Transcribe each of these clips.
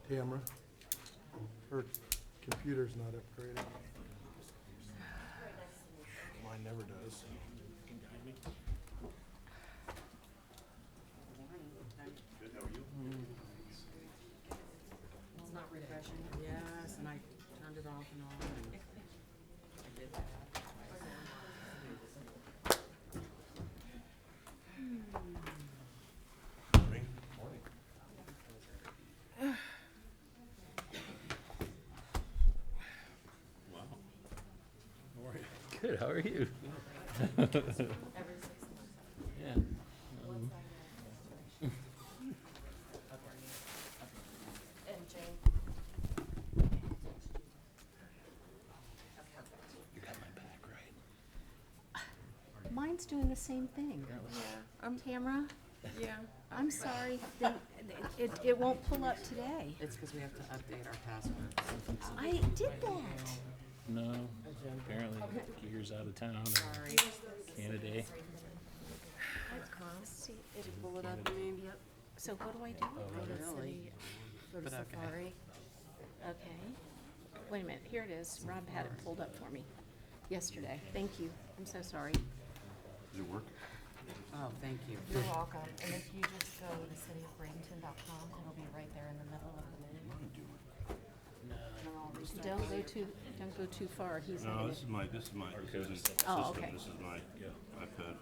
Tamara. Her computer's not upgraded. Mine never does. It's not refreshing. Yes, and I turned it off and on. And I did that. Good, how are you? Yeah. You got my back, right? Mine's doing the same thing. Tamara, Yeah. I'm sorry, it won't pull up today. It's because we have to update our passwords. I did that. No, apparently Gear's out of town or Sorry. Canada. See, Did you pull it up, you mean? Yep. So what do I do? Go to really? city, go to But okay. Safari. Okay. Wait a minute, here it is. Rob had it pulled up for me yesterday. Thank you. I'm so sorry. Does it work? Oh, thank you. You're welcome. And if you just go to cityofbradenton.com, it'll be right there in the middle of the menu. Don't go too far. He's No, not this is my system. Oh, okay. This is my iPad.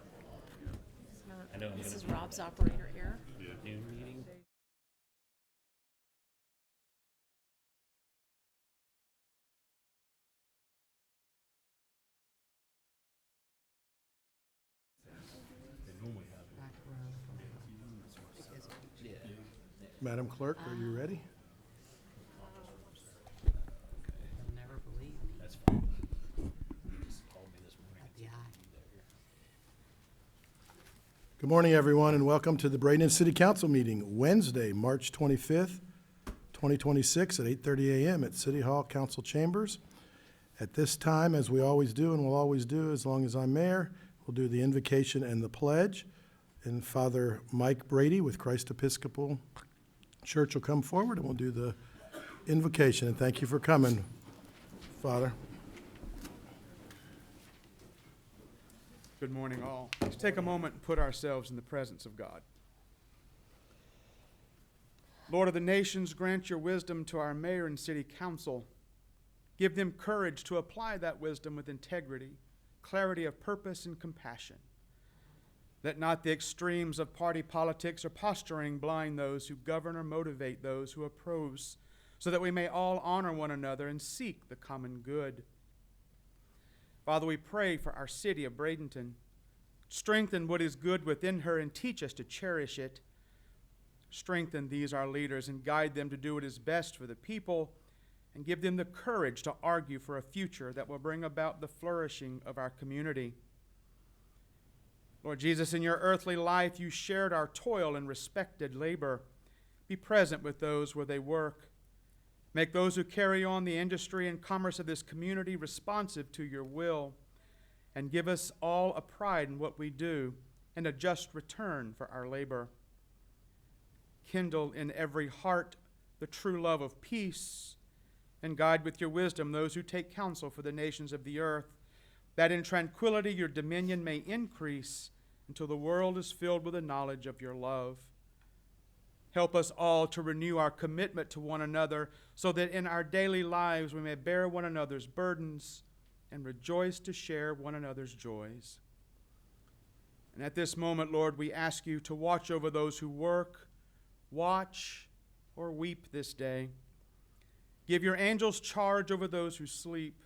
I know I'm This gonna is be Rob's operator here. Yeah. noon meeting. Back row. Yeah. Madam Clerk, are you ready? You'll never believe me. That's fine. Just called me this morning. Yeah. Good morning, everyone, and welcome to the Bradenton City Council meeting, Wednesday, March 25th, 2026, at 8:30 a.m. at City Hall Council Chambers. At this time, as we always do and will always do as long as I'm mayor, we'll do the invocation and the pledge. And Father Mike Brady with Christ Episcopal Church will come forward and we'll do the invocation. And thank you for coming, Father. Good morning, all. Let's take a moment and put ourselves in the presence of God. Lord of the nations, grant your wisdom to our mayor and city council. Give them courage to apply that wisdom with integrity, clarity of purpose, and compassion. Let not the extremes of party politics or posturing blind those who govern or motivate those who oppose, so that we may all honor one another and seek the common good. Father, we pray for our city of Bradenton. Strengthen what is good within her and teach us to cherish it. Strengthen these, our leaders, and guide them to do what is best for the people, and give them the courage to argue for a future that will bring about the flourishing of our community. Lord Jesus, in your earthly life, you shared our toil and respected labor. Be present with those where they work. Make those who carry on the industry and commerce of this community responsive to your will, and give us all a pride in what we do and a just return for our labor. Kindle in every heart the true love of peace, and guide with your wisdom those who take counsel for the nations of the earth, that in tranquility your dominion may increase until the world is filled with the knowledge of your love. Help us all to renew our commitment to one another, so that in our daily lives we may bear one another's burdens and rejoice to share one another's joys. And at this moment, Lord, we ask you to watch over those who work, watch, or weep this day. Give your angels charge over those who sleep.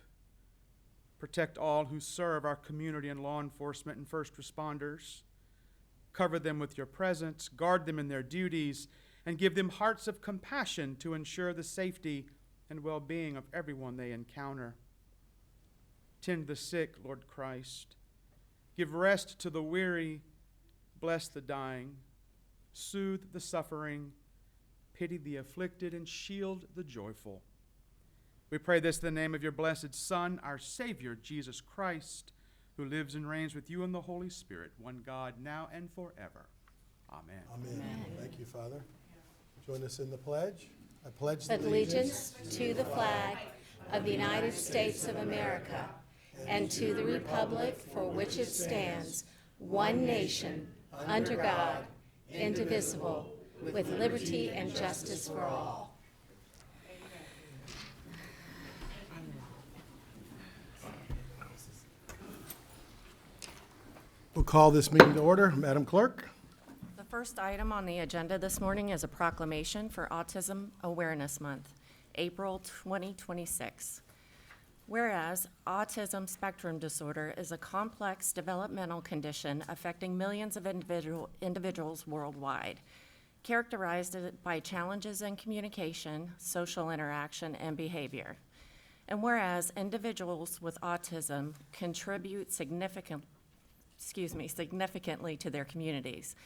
Protect all who serve our community and law enforcement and first responders. Cover them with your presence, guard them in their duties, and give them hearts of compassion to ensure the safety and well-being of everyone they encounter. Tend the sick, Lord Christ. Give rest to the weary, bless the dying, soothe the suffering, pity the afflicted, and shield the joyful. We pray this in the name of your blessed Son, our Savior, Jesus Christ, who lives and reigns with you in the Holy Spirit, one God, now and forever. Amen. Amen. Thank you, Father. Join us in the pledge. I pledge allegiance to the flag of the United States of America and to the republic for which it stands, one nation, under God, indivisible, with liberty and justice for all. We'll call this meeting to order. Madam Clerk? The first item on the agenda this morning is a proclamation for Autism Awareness Month, April 2026. Whereas autism spectrum disorder is a complex developmental condition affecting millions of individuals worldwide, characterized by challenges in communication, social interaction, and behavior. And whereas individuals with autism contribute significantly to their communities,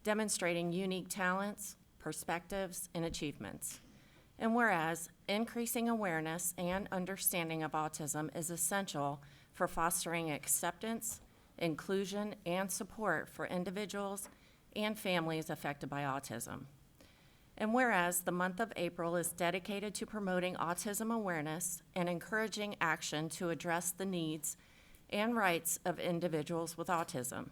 demonstrating unique talents, perspectives, and achievements. And whereas increasing awareness and understanding of autism is essential for fostering acceptance, inclusion, and support for individuals and families affected by autism. And whereas the month of April is dedicated to promoting autism awareness and encouraging action to address the needs and rights of individuals with autism.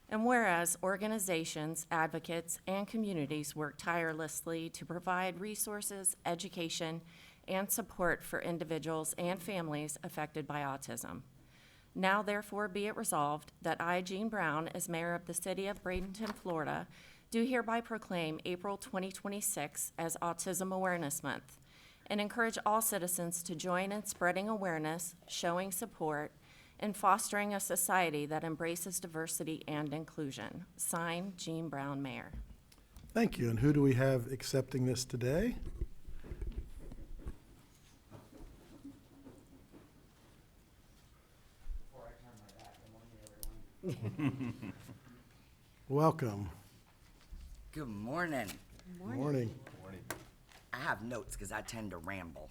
And whereas organizations, advocates, and communities work tirelessly to provide resources, education, and support for individuals and families affected by autism. Now therefore be it resolved that I, Jean Brown, as mayor of the city of Bradenton, Florida, do hereby proclaim April 2026 as Autism Awareness Month and encourage all citizens to join in spreading awareness, showing support, and fostering a society that embraces diversity and inclusion. Signed, Jean Brown, Mayor. Thank you. And who do we have accepting this today? Welcome. Good morning. Morning. I have notes because I tend to ramble.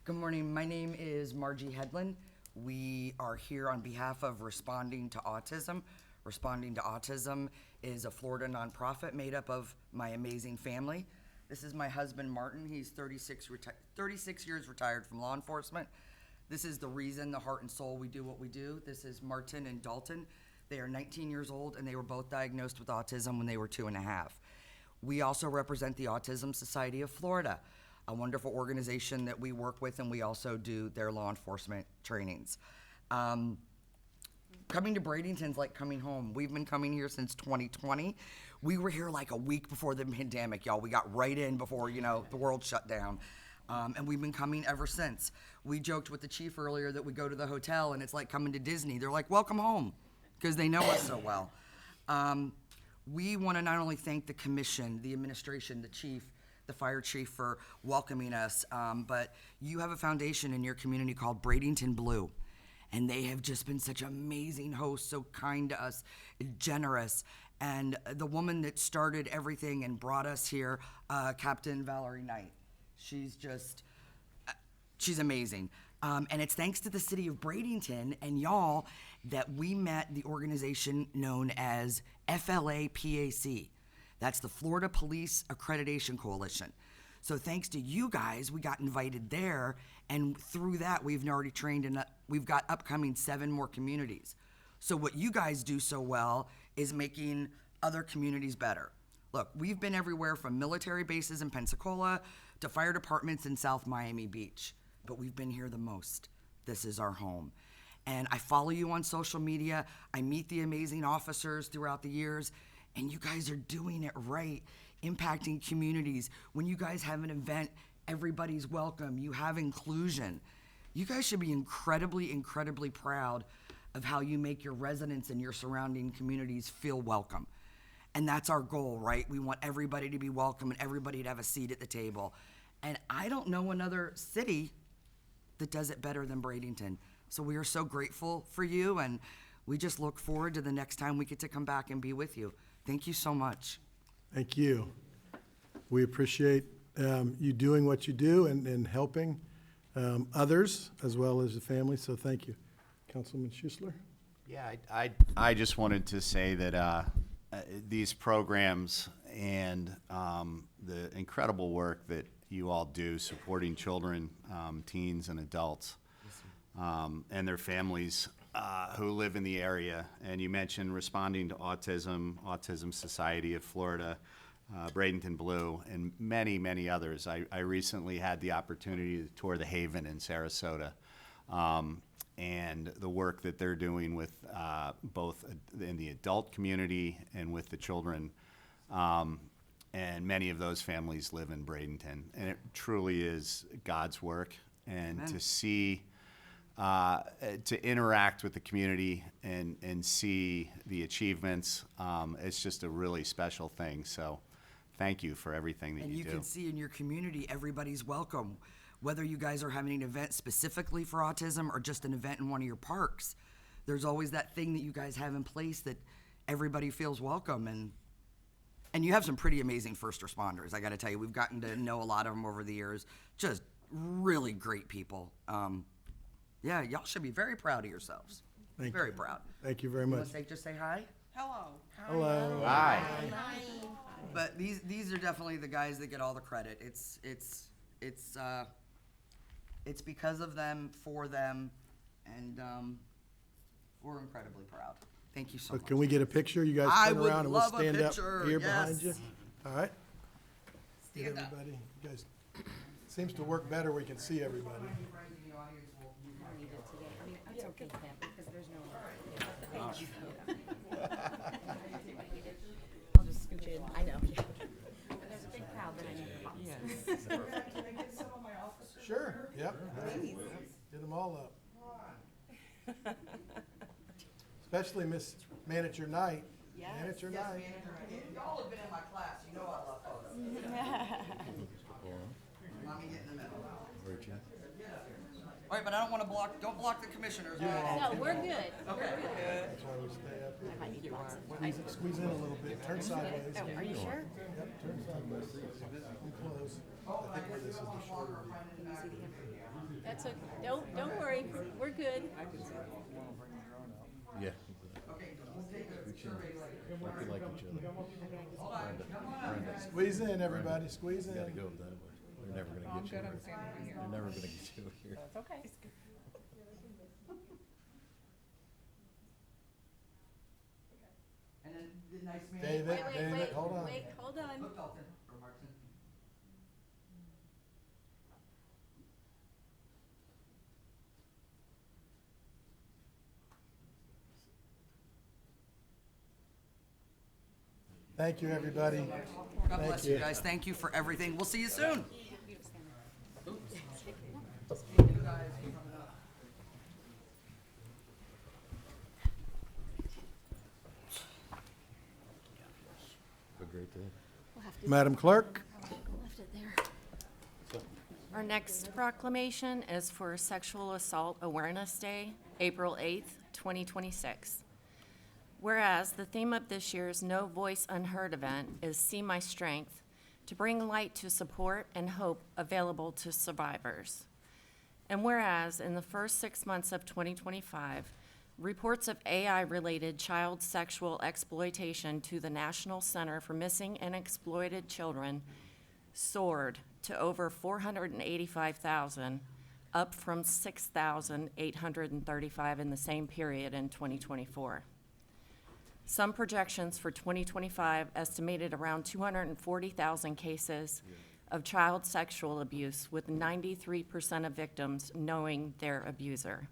Good morning. My name is Margie Headland. We are here on behalf of Responding to Autism. Responding to Autism is a Florida nonprofit made up of my amazing family. This is my husband, Martin. He's 36 years retired from law enforcement. This is the reason, the heart and soul, we do what we do. This is Martin and Dalton. They are 19 years old, and they were both diagnosed with autism when they were 2.5. We also represent the Autism Society of Florida, a wonderful organization that we work with, and we also do their law enforcement trainings. Coming to Bradenton's like coming home. We've been coming here since 2020. We were here like a week before the pandemic, y'all. We got right in before, the world shut down. And we've been coming ever since. We joked with the chief earlier that we go to the hotel and it's like coming to Disney. They're like, welcome home, because they know us so well. We want to not only thank the commission, the administration, the chief, the fire chief for welcoming us, but you have a foundation in your community called Bradenton Blue, and they have just been such amazing hosts, so kind to us, generous. And the woman that started everything and brought us here, Captain Valerie Knight, she's amazing. And it's thanks to the city of Bradenton and y'all that we met the organization known as FLAPAC. That's the Florida Police Accreditation Coalition. So thanks to you guys, we got invited there, and through that, we've already trained, and we've got upcoming 7 more communities. So what you guys do so well is making other communities better. Look, we've been everywhere from military bases in Pensacola to fire departments in South Miami Beach, but we've been here the most. This is our home. And I follow you on social media. I meet the amazing officers throughout the years, and you guys are doing it right, impacting communities. When you guys have an event, everybody's welcome. You have inclusion. You guys should be incredibly, incredibly proud of how you make your residents and your surrounding communities feel welcome. And that's our goal, right? We want everybody to be welcome and everybody to have a seat at the table. And I don't know another city that does it better than Bradenton. So we are so grateful for you, and we just look forward to the next time we get to come back and be with you. Thank you so much. Thank you. We appreciate you doing what you do and helping others as well as the family, so thank you. Councilman Schuessler? Yeah, I just wanted to say that these programs and the incredible work that you all do supporting children, teens, and adults, and their families who live in the area. And you mentioned responding to Autism Society of Florida, Bradenton Blue, and many, many others. I recently had the opportunity to tour the Haven in Sarasota, and the work that they're doing with both in the adult community and with the children. And many of those families live in Bradenton, and it truly is God's work. And Amen. to see, to interact with the community and see the achievements, it's just a really special thing. So thank you for everything that And you you do. can see in your community, everybody's welcome. Whether you guys are having an event specifically for autism or just an event in one of your parks, there's always that thing that you guys have in place that everybody feels welcome. And you have some pretty amazing first responders. I got to tell you, we've gotten to know a lot of them over the years. Just really great people. Yeah, y'all should be very proud of yourselves. Thank Very you. proud. Thank you very You much. want to just say hi? Hello. Hi. But these are definitely the guys that get all the credit. It's because of them, for them, and we're incredibly proud. Thank you so So much. can we get a picture? You guys I turn would around and we'll love a stand up picture, here behind you. yes. All right? Get Stand up. everybody. You guys, seems to work better. We can see everybody. It's okay, Pat, because there's no. I'll just scooch in. I know. There's a big crowd that I need to box. Sure. Yep. Get them all up. Especially Miss Manager Knight. Manager Knight. Y'all have been in my class. You know I love photos. Mommy, get in the middle. All right, but I don't want to don't block the commissioners. No, we're good. Okay. That's why we stay up here. Squeeze in a little bit. Turn sideways. Are you sure? Yep, turn sideways. I'm close. I think where this is the shorter view. That's okay. Don't worry. We're good. Yeah. We can look like each other. Squeeze in, everybody. Squeeze in. Gotta go that way. They're never gonna get you here. They're never gonna get you here. It's okay. And then the nice man. David, hold on. Wait, hold on. Look, Dalton, or Martin. Thank you, everybody. God bless you guys. Thank you for everything. We'll see you soon. Have a great day. We'll have to Madam Clerk? left it there. Our next proclamation is for Sexual Assault Awareness Day, April 8th, 2026. Whereas the theme of this year's No Voice Unheard event is See My Strength, to bring light to support and hope available to survivors. And whereas in the first 6 months of 2025, reports of AI-related child sexual exploitation to the National Center for Missing and Exploited Children soared to over 485,000, up from 6,835 in the same period in 2024. Some projections for 2025 estimated around 240,000 cases of child sexual abuse, with 93% of victims knowing their abuser.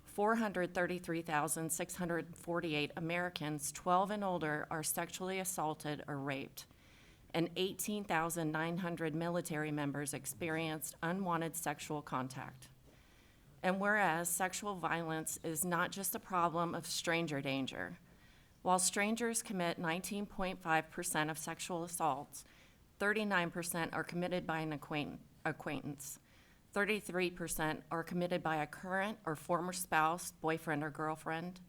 433,648 Americans 12 and older are sexually assaulted or raped, and 18,900 military members experienced unwanted sexual contact. And whereas sexual violence is not just a problem of stranger danger, while strangers commit 19.5% of sexual assaults, 39% are committed by an acquaintance. 33% are committed by a current or former spouse, boyfriend, or girlfriend.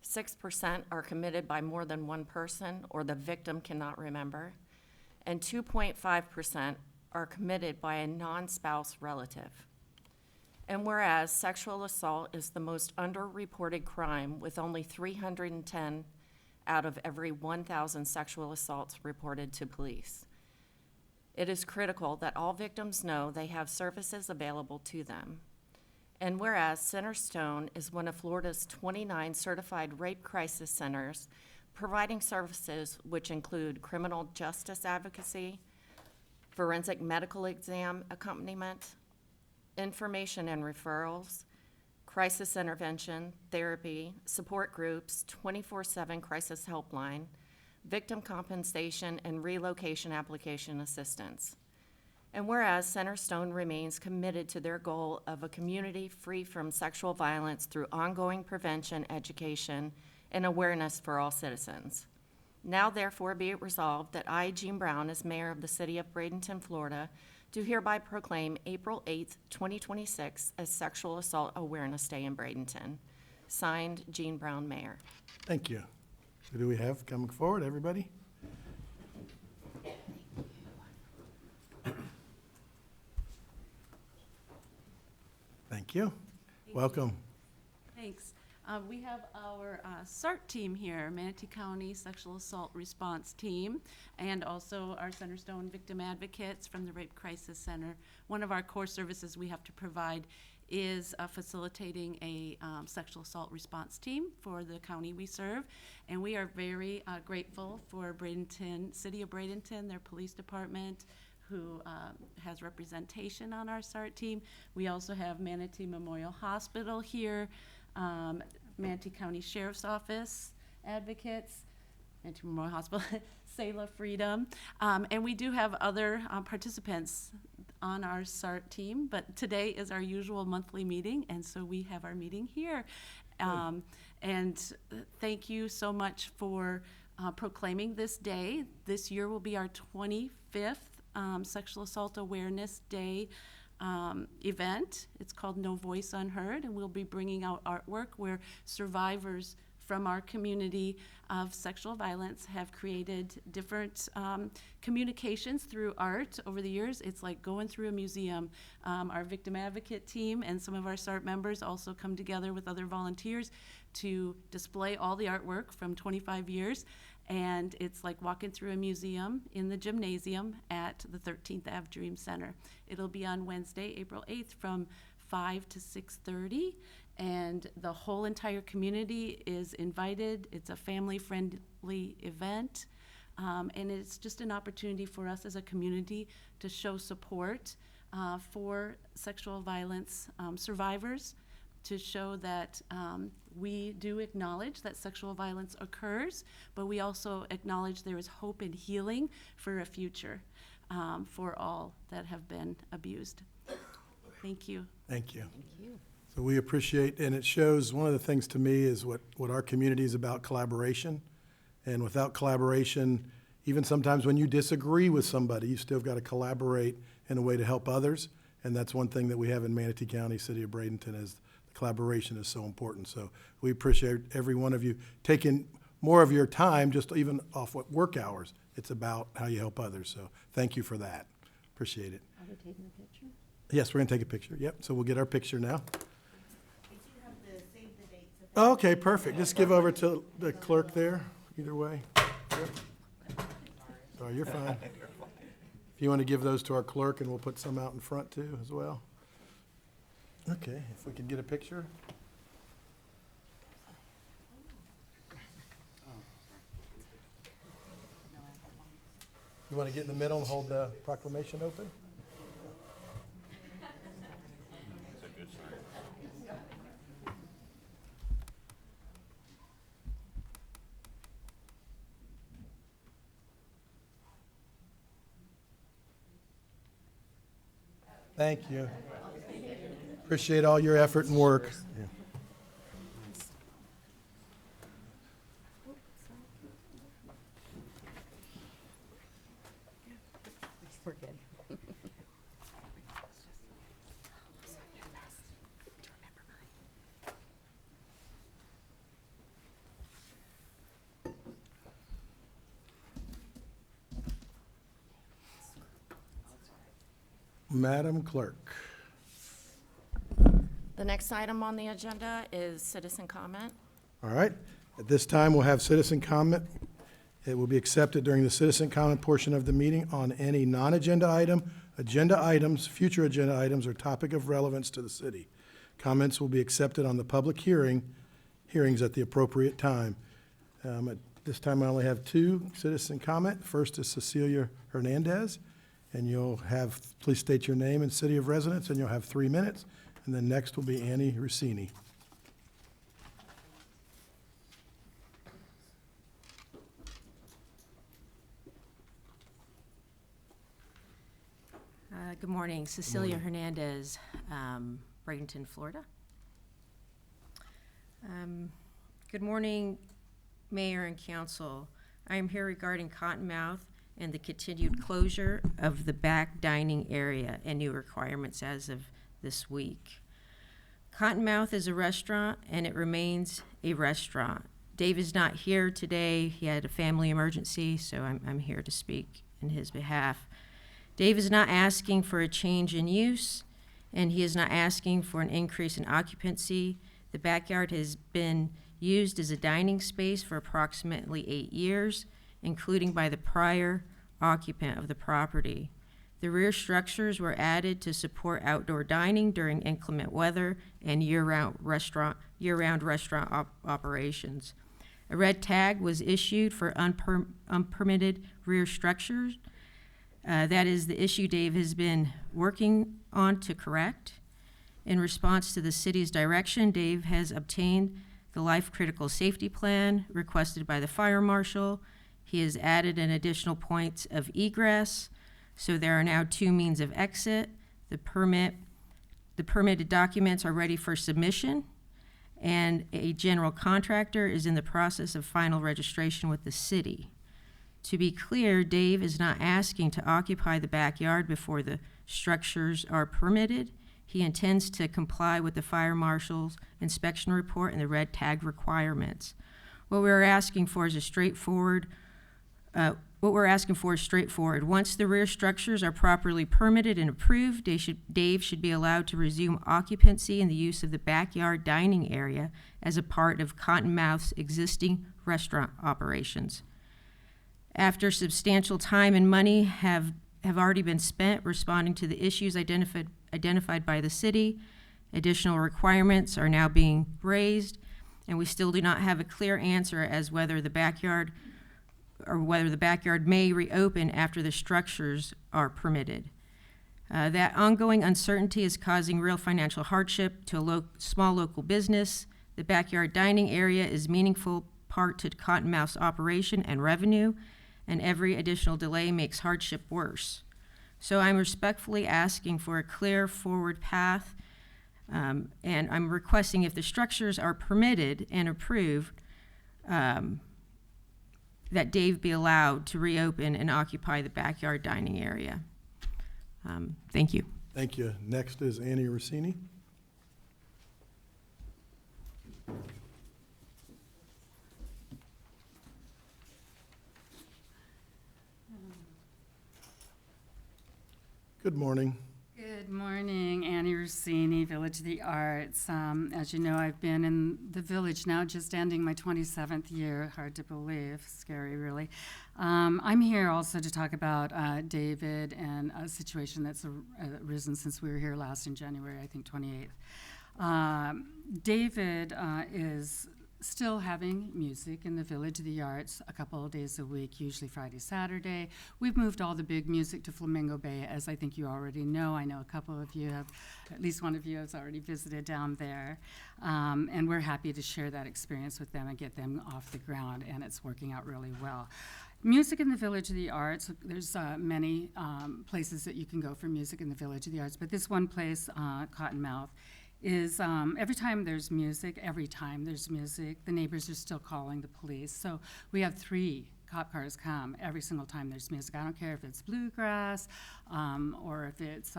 6% are committed by more than one person or the victim cannot remember. And 2.5% are committed by a non-spouse relative. And whereas sexual assault is the most underreported crime, with only 310 out of every 1,000 sexual assaults reported to police. It is critical that all victims know they have services available to them. And whereas Centerstone is one of Florida's 29 certified rape crisis centers, providing services which include criminal justice advocacy, forensic medical exam accompaniment, information and referrals, crisis intervention, therapy, support groups, 24/7 crisis helpline, victim compensation, and relocation application assistance. And whereas Centerstone remains committed to their goal of a community free from sexual violence through ongoing prevention, education, and awareness for all citizens. Now therefore be it resolved that I, Jean Brown, as mayor of the city of Bradenton, Florida, do hereby proclaim April 8th, 2026 as Sexual Assault Awareness Day in Bradenton. Signed, Jean Brown, Mayor. Thank you. Who do we have coming forward, everybody? Thank you. Welcome. Thanks. We have our SART team here, Manatee County Sexual Assault Response Team, and also our Centerstone Victim Advocates from the Rape Crisis Center. One of our core services we have to provide is facilitating a sexual assault response team for the county we serve. And we are very grateful for Bradenton, City of Bradenton, their police department, who has representation on our SART team. We also have Manatee Memorial Hospital here, Manatee County Sheriff's Office advocates, Manatee Memorial Hospital, Selah Freedom, and we do have other participants on our SART team, but today is our usual monthly meeting, and so we have our meeting here. And thank you so much for proclaiming this day. This year will be our 25th Sexual Assault Awareness Day event. It's called No Voice Unheard, and we'll be bringing out artwork where survivors from our community of sexual violence have created different communications through art over the years. It's like going through a museum. Our victim advocate team and some of our SART members also come together with other volunteers to display all the artwork from 25 years. And it's like walking through a museum in the gymnasium at the 13th Ave Dream Center. It'll be on Wednesday, April 8th from 5 to 6:30. And the whole entire community is invited. It's a family-friendly event. And it's just an opportunity for us as a community to show support for sexual violence survivors, to show that we do acknowledge that sexual violence occurs, but we also acknowledge there is hope and healing for a future for all that have been abused. Thank you. Thank you. So we appreciate, and it shows, one of the things to me is what our community is about, collaboration. And without collaboration, even sometimes when you disagree with somebody, you still got to collaborate in a way to help others. And that's one thing that we have in Manatee County, City of Bradenton, is the collaboration is so important. So we appreciate every one of you taking more of your time, just even off what work hours. It's about how you help others. So thank you for that. Appreciate it. Are we taking a picture? Yes, we're going to take a picture. Yep, so we'll get our picture now. Okay, perfect. Just give over to the clerk there, either way. Yep. Oh, you're fine. If you want to give those to our clerk, and we'll put some out in front too as well. Okay, if we can get a picture. You want to get in the middle and hold the proclamation open? Thank you. Appreciate all your effort and work. Yeah. We're good. Madam Clerk. The next item on the agenda is citizen comment. All right. At this time, we'll have citizen comment. It will be accepted during the citizen comment portion of the meeting on any non-agenda item, agenda items, future agenda items, or topic of relevance to the city. Comments will be accepted on the public hearings at the appropriate time. At this time, I only have two citizen comment. First is Cecilia Hernandez, and please state your name and city of residence, and you'll have 3 minutes. And then next will be Annie Rossini. Good morning, Cecilia Hernandez, Bradenton, Florida. Good morning, Mayor and Council. I am here regarding Cottonmouth and the continued closure of the back dining area and new requirements as of this week. Cottonmouth is a restaurant and it remains a restaurant. Dave is not here today. He had a family emergency, so I'm here to speak in his behalf. Dave is not asking for a change in use, and he is not asking for an increase in occupancy. The backyard has been used as a dining space for approximately 8 years, including by the prior occupant of the property. The rear structures were added to support outdoor dining during inclement weather and year-round restaurant operations. A red tag was issued for unpermitted rear structures. That is the issue Dave has been working on to correct. In response to the city's direction, Dave has obtained the life-critical safety plan requested by the fire marshal. He has added an additional point of egress, so there are now 2 means of exit. The permitted documents are ready for submission, and a general contractor is in the process of final registration with the city. To be clear, Dave is not asking to occupy the backyard before the structures are permitted. He intends to comply with the fire marshal's inspection report and the red tag requirements. What we're asking for is straightforward. Once the rear structures are properly permitted and approved, Dave should be allowed to resume occupancy and the use of the backyard dining area as a part of Cottonmouth's existing restaurant operations. After substantial time and money have already been spent responding to the issues identified by the city, additional requirements are now being raised, and we still do not have a clear answer as whether the backyard may reopen after the structures are permitted. That ongoing uncertainty is causing real financial hardship to a small local business. The backyard dining area is meaningful part to Cottonmouth's operation and revenue, and every additional delay makes hardship worse. So I'm respectfully asking for a clear forward path, and I'm requesting if the structures are permitted and approved, that Dave be allowed to reopen and occupy the backyard dining area. Thank you. Thank you. Next is Annie Rossini. Good morning. Good morning, Annie Rossini, Village of the Arts. As you know, I've been in the village now, just ending my 27th year. Hard to believe, scary really. I'm here also to talk about David and a situation that's arisen since we were here last in January, I think 28th. David is still having music in the Village of the Arts a couple of days a week, usually Friday, Saturday. We've moved all the big music to Flamingo Bay, as I think you already know. I know a couple of you have, at least one of you has already visited down there. And we're happy to share that experience with them and get them off the ground, and it's working out really well. Music in the Village of the Arts, there's many places that you can go for music in the Village of the Arts, but this one place, Cottonmouth, is every time there's music, the neighbors are still calling the police. So we have 3 cop cars come every single time there's music. I don't care if it's bluegrass or if it's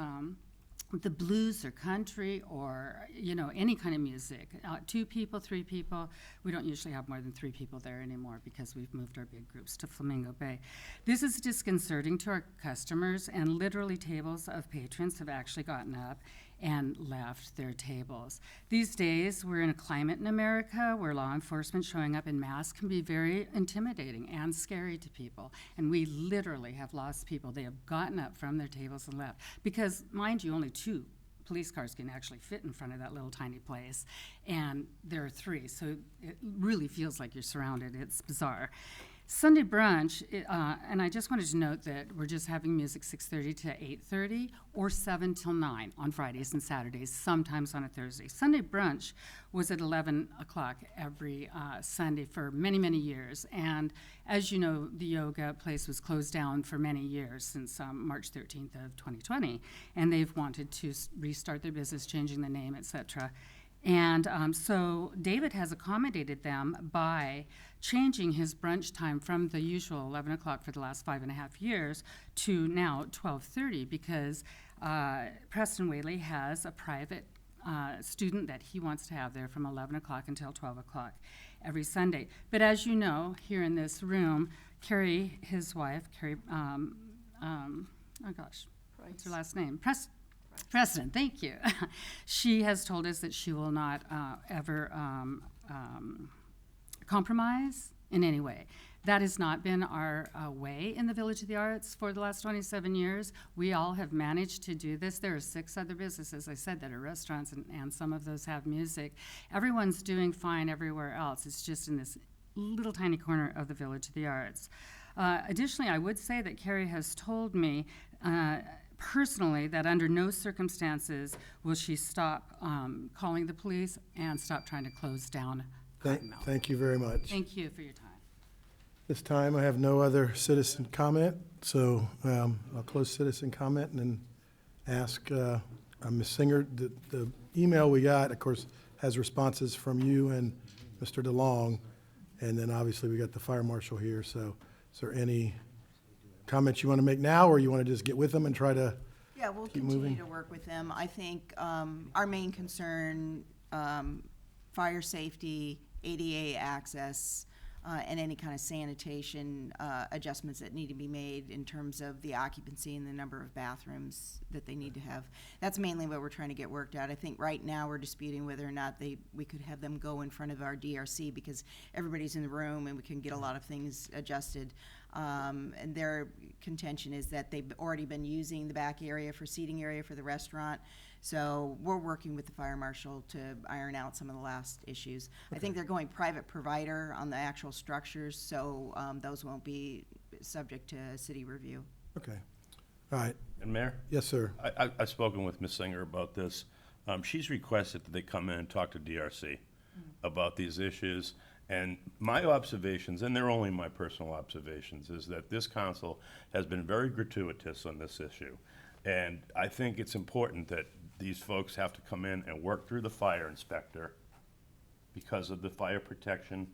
the blues or country or, any kind of music. 2 people, 3 people. We don't usually have more than 3 people there anymore because we've moved our big groups to Flamingo Bay. This is disconcerting to our customers, and literally tables of patrons have actually gotten up and left their tables. These days, we're in a climate in America where law enforcement showing up in mass can be very intimidating and scary to people. And we literally have lost people. They have gotten up from their tables and left. Because, mind you, only 2 police cars can actually fit in front of that little tiny place. And there are 3, so it really feels like you're surrounded. It's bizarre. Sunday brunch, and I just wanted to note that we're just having music 6:30 to 8:30 or 7 till 9 on Fridays and Saturdays, sometimes on a Thursday. Sunday brunch was at 11 o'clock every Sunday for many, many years. And as you know, the yoga place was closed down for many years since March 13th of 2020. And they've wanted to restart their business, changing the name, et cetera. And so David has accommodated them by changing his brunch time from the usual 11 o'clock for the last 5.5 years to now 12:30 because Preston Whaley has a private student that he wants to have there from 11 o'clock until 12 o'clock every Sunday. But as you know, here in this room, Carrie, his wife, Carrie, oh gosh, what's her last name? President, thank you. She has told us that she will not ever compromise in any way. That has not been our way in the Village of the Arts for the last 27 years. We all have managed to do this. There are 6 other businesses, I said, that are restaurants, and some of those have music. Everyone's doing fine everywhere else. It's just in this little tiny corner of the Village of the Arts. Additionally, I would say that Carrie has told me personally that under no circumstances will she stop calling the police and stop trying to close down Cottonmouth. Thank you very much. Thank you for your time. This time, I have no other citizen comment, so I'll close citizen comment and then ask Ms. Singer. The email we got, of course, has responses from you and Mr. DeLong, and then obviously we got the fire marshal here. So is there any comments you want to make now, or you want to just get with them and try to Yeah, we'll keep continue moving? to work with them. I think our main concern, fire safety, ADA access, and any kind of sanitation adjustments that need to be made in terms of the occupancy and the number of bathrooms that they need to have. That's mainly what we're trying to get worked out. I think right now we're disputing whether or not we could have them go in front of our DRC because everybody's in the room and we can get a lot of things adjusted. And their contention is that they've already been using the back area for seating area for the restaurant. So we're working with the fire marshal to iron out some of the last issues. I think they're going private provider on the actual structures, so those won't be subject to city review. Okay. All right. And Mayor? Yes, sir. I've spoken with Ms. Singer about this. She's requested that they come in and talk to DRC about these issues. And my observations, and they're only my personal observations, is that this council has been very gratuitous on this issue. And I think it's important that these folks have to come in and work through the fire inspector because of the fire protection,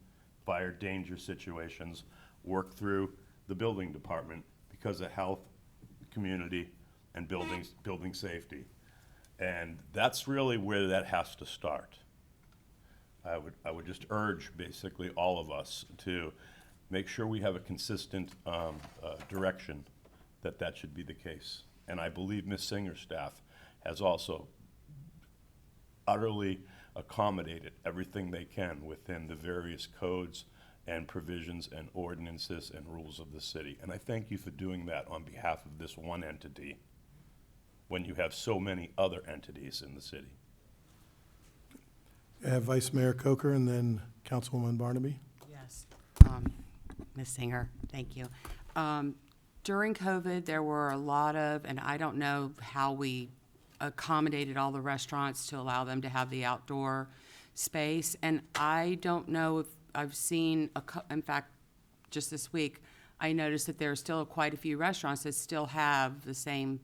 fire danger situations, work through the building department because of health, community, and building safety. And that's really where that has to start. I would just urge basically all of us to make sure we have a consistent direction that should be the case. And I believe Ms. Singer's staff has also utterly accommodated everything they can within the various codes and provisions and ordinances and rules of the city. And I thank you for doing that on behalf of this one entity when you have so many other entities in the city. I have Vice Mayor Coker and then Councilwoman Barnaby. Yes. Ms. Singer, thank you. During COVID, there were a lot of, and I don't know how we accommodated all the restaurants to allow them to have the outdoor space. And I don't know if I've seen, in fact, just this week, I noticed that there are still quite a few restaurants that still have the same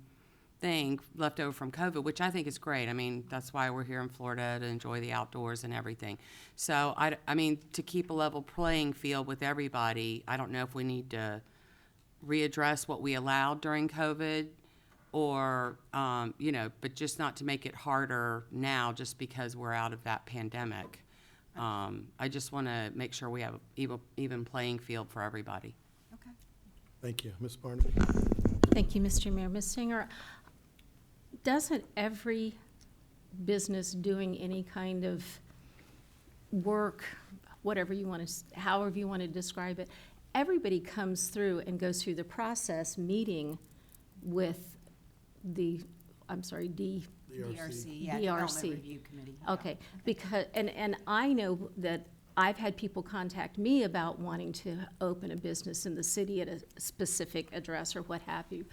thing left over from COVID, which I think is great. I mean, that's why we're here in Florida, to enjoy the outdoors and everything. So, I mean, to keep a level playing field with everybody, I don't know if we need to readdress what we allowed during COVID or, but just not to make it harder now just because we're out of that pandemic. I just want to make sure we have an even playing field for everybody. Okay. Thank you. Ms. Barnaby. Thank you, Mr. Mayor. Ms. Singer, doesn't every business doing any kind of work, whatever you want to, however you want to describe it, everybody comes through and goes through the process meeting with the, I'm sorry, DRC, yeah, DRC. Development Review Committee. yeah. Okay, because, and I know that I've had people contact me about wanting to open a business in the city at a specific address or what have you.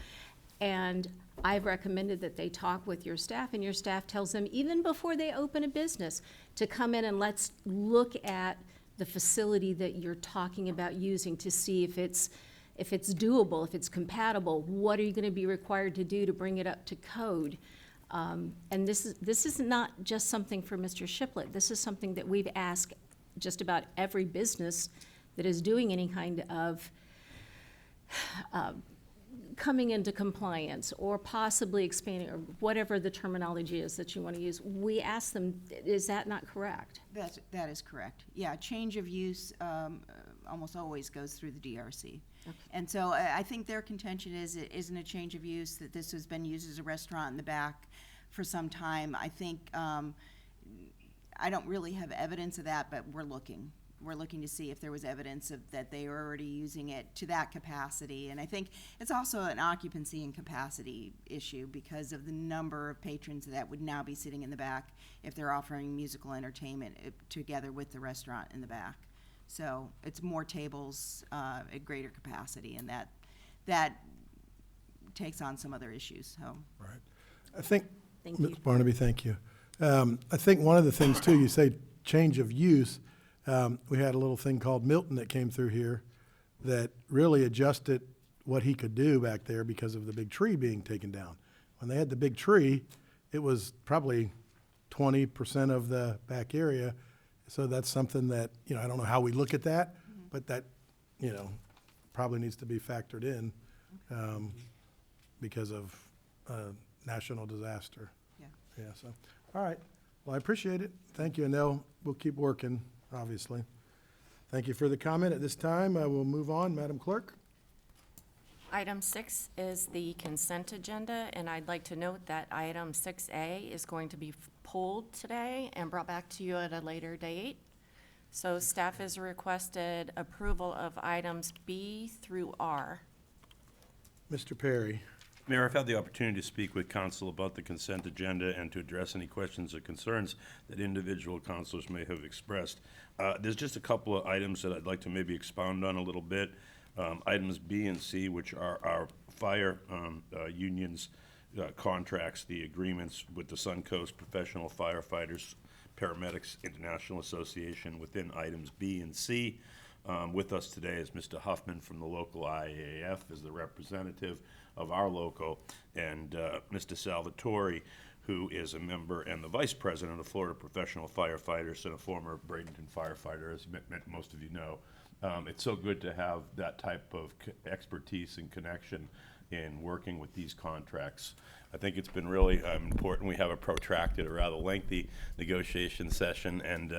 And I've recommended that they talk with your staff, and your staff tells them, even before they open a business, to come in and let's look at the facility that you're talking about using to see if it's doable, if it's compatible, what are you gonna be required to do to bring it up to code? And this is not just something for Mr. Shiplett. This is something that we've asked just about every business that is doing any kind of coming into compliance or possibly expanding, or whatever the terminology is that you want to use. We ask them, is that not correct? That is correct. Yeah, change of use almost always goes through the DRC. And so I think their contention is it isn't a change of use, that this has been used as a restaurant in the back for some time. I think, I don't really have evidence of that, but we're looking. We're looking to see if there was evidence of that they are already using it to that capacity. And I think it's also an occupancy and capacity issue because of the number of patrons that would now be sitting in the back if they're offering musical entertainment together with the restaurant in the back. So it's more tables at greater capacity, and that takes on some other issues, so. Right. I think, Thank you. Ms. Barnaby, thank you. I think one of the things too, you say change of use. We had a little thing called Milton that came through here that really adjusted what he could do back there because of the big tree being taken down. When they had the big tree, it was probably 20% of the back area. So that's something that, I don't know how we look at that, but that, probably needs to be factored in because of national disaster. Yeah. Yeah, so, all right. Well, I appreciate it. Thank you, and we'll keep working, obviously. Thank you for the comment. At this time, I will move on. Madam Clerk? Item 6 is the consent agenda, and I'd like to note that item 6A is going to be pulled today and brought back to you at a later date. So staff has requested approval of items B through R. Mr. Perry? Mayor, I've had the opportunity to speak with council about the consent agenda and to address any questions or concerns that individual councilors may have expressed. There's just a couple of items that I'd like to maybe expound on a little bit. Items B and C, which are our fire unions contracts, the agreements with the Suncoast Professional Firefighters Paramedics International Association within items B and C. With us today is Mr. Huffman from the local IAAF as the representative of our local, and Mr. Salvatore, who is a member and the vice president of Florida Professional Firefighters and a former Bradenton firefighter, as most of you know. It's so good to have that type of expertise and connection in working with these contracts. I think it's been really important. We have a protracted, or rather lengthy negotiation session, and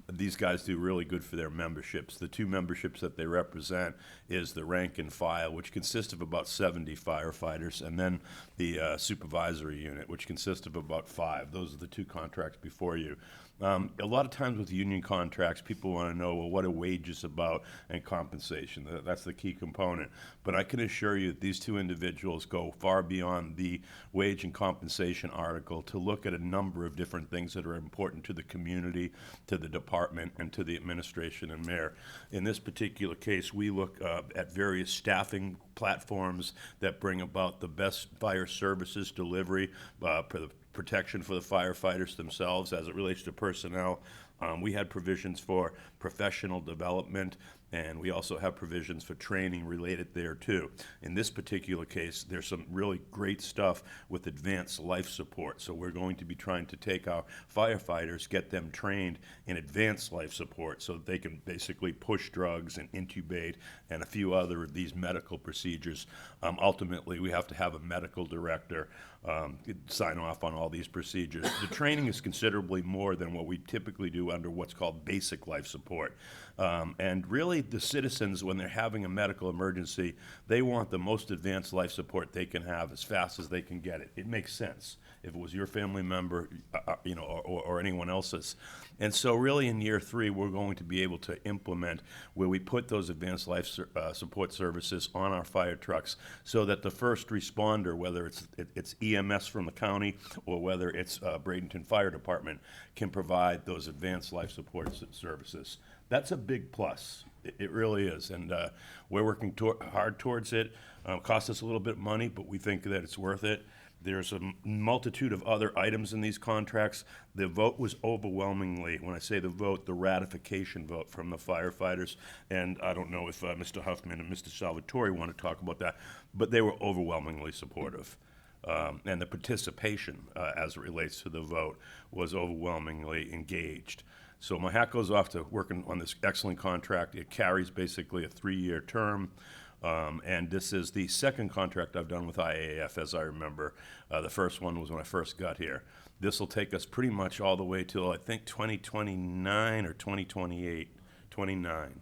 these guys do really good for their memberships. The two memberships that they represent is the rank and file, which consists of about 70 firefighters, and then the supervisory unit, which consists of about 5. Those are the two contracts before you. A lot of times with union contracts, people want to know, well, what are wages about and compensation? That's the key component. But I can assure you that these two individuals go far beyond the wage and compensation article to look at a number of different things that are important to the community, to the department, and to the administration and mayor. In this particular case, we look at various staffing platforms that bring about the best fire services delivery, protection for the firefighters themselves as it relates to personnel. We had provisions for professional development, and we also have provisions for training related there too. In this particular case, there's some really great stuff with advanced life support. So we're going to be trying to take our firefighters, get them trained in advanced life support so that they can basically push drugs and intubate and a few other of these medical procedures. Ultimately, we have to have a medical director sign off on all these procedures. The training is considerably more than what we typically do under what's called basic life support. And really, really, the citizens, when they're having a medical emergency, they want the most advanced life support they can have as fast as they can get it. It makes sense if it was your family member, or anyone else's. And so really in year 3, we're going to be able to implement where we put those advanced life support services on our fire trucks so that the first responder, whether it's EMS from the county or whether it's Bradenton Fire Department, can provide those advanced life support services. That's a big plus. It really is. And we're working hard towards it. Costs us a little bit of money, but we think that it's worth it. There's a multitude of other items in these contracts. The vote was overwhelmingly, when I say the vote, the ratification vote from the firefighters. And I don't know if Mr. Huffman and Mr. Salvatore want to talk about that, but they were overwhelmingly supportive. And the participation, as it relates to the vote, was overwhelmingly engaged. So my hat goes off to working on this excellent contract. It carries basically a 3-year term. And this is the second contract I've done with IAF, as I remember. The first one was when I first got here. This will take us pretty much all the way till, I think, 2029 or 2028, 29.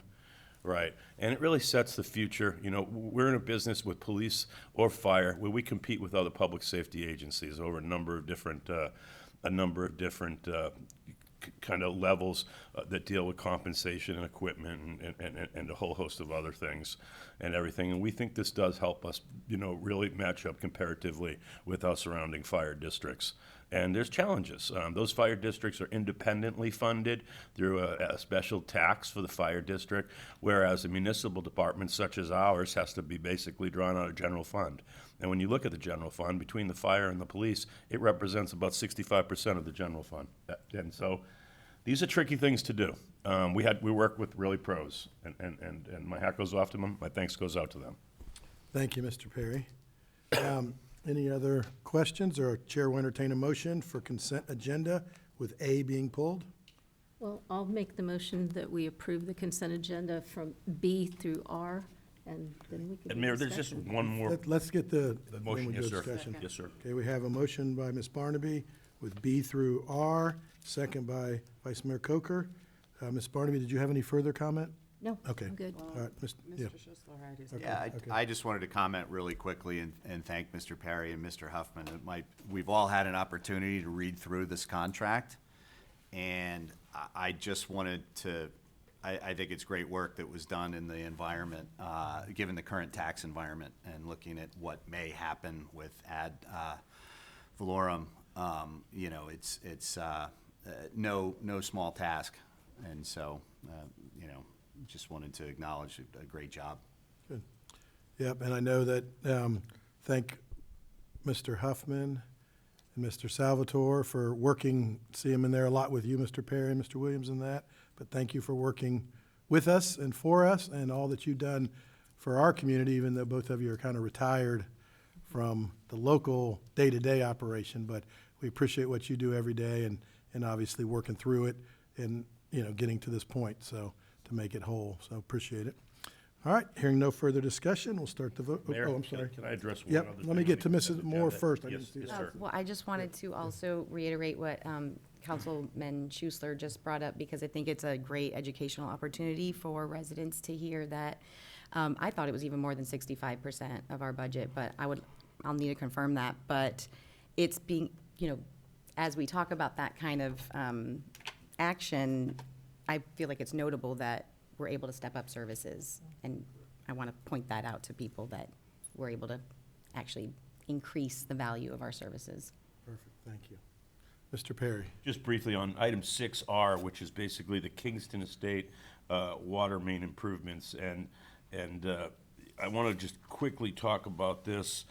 Right, and it really sets the future. You know, we're in a business with police or fire where we compete with other public safety agencies over a number of different kind of levels that deal with compensation and equipment and a whole host of other things and everything. And we think this does help us, really match up comparatively with our surrounding fire districts. And there's challenges. Those fire districts are independently funded through a special tax for the fire district, whereas a municipal department such as ours has to be basically drawn out of general fund. And when you look at the general fund, between the fire and the police, it represents about 65% of the general fund. And so these are tricky things to do. We work with really pros, and my hat goes off to them. My thanks goes out to them. Thank you, Mr. Perry. Any other questions, or Chair will entertain a motion for consent agenda with A being pulled? Well, I'll make the motion that we approve the consent agenda from B through R, and then we can And do Mayor, there's just discussion. one more Let's get the motion. then we Yes, go sir. discussion. Yes, sir. Okay, we have a motion by Ms. Barnaby with B through R, second by Vice Mayor Coker. Ms. Barnaby, did you have any further comment? No, Okay. I'm good. All right, yeah. Mr. Schussler had his. Yeah, okay. I just wanted to comment really quickly and thank Mr. Perry and Mr. Huffman. We've all had an opportunity to read through this contract, and I just wanted to, I think it's great work that was done in the environment, given the current tax environment and looking at what may happen with ad valorem. It's no small task, and so, just wanted to acknowledge a great job. Good. Yep, and I know that, thank Mr. Huffman and Mr. Salvatore for working, see him in there a lot with you, Mr. Perry and Mr. Williams, and that, but thank you for working with us and for us and all that you've done for our community, even though both of you are kind of retired from the local day-to-day operation, but we appreciate what you do every day and obviously working through it and, getting to this point, so to make it whole, so appreciate it. All right, hearing no further discussion, we'll start the vote. Mayor, Oh, I'm sorry. can I address one Yep, other let thing me on get to the Mrs. consent Moore agenda? first. I Yes, didn't see yes, that. sir. Well, I just wanted to also reiterate what Councilman Schussler just brought up, because I think it's a great educational opportunity for residents to hear that. I thought it was even more than 65% of our budget, but I'll need to confirm that. But it's being, as we talk about that kind of action, I feel like it's notable that we're able to step up services. And I want to point that out to people, that we're able to actually increase the value of our services. Perfect, thank you. Mr. Perry. Just briefly on item 6R, which is basically the Kingston Estate water main improvements, and I want to just quickly talk about this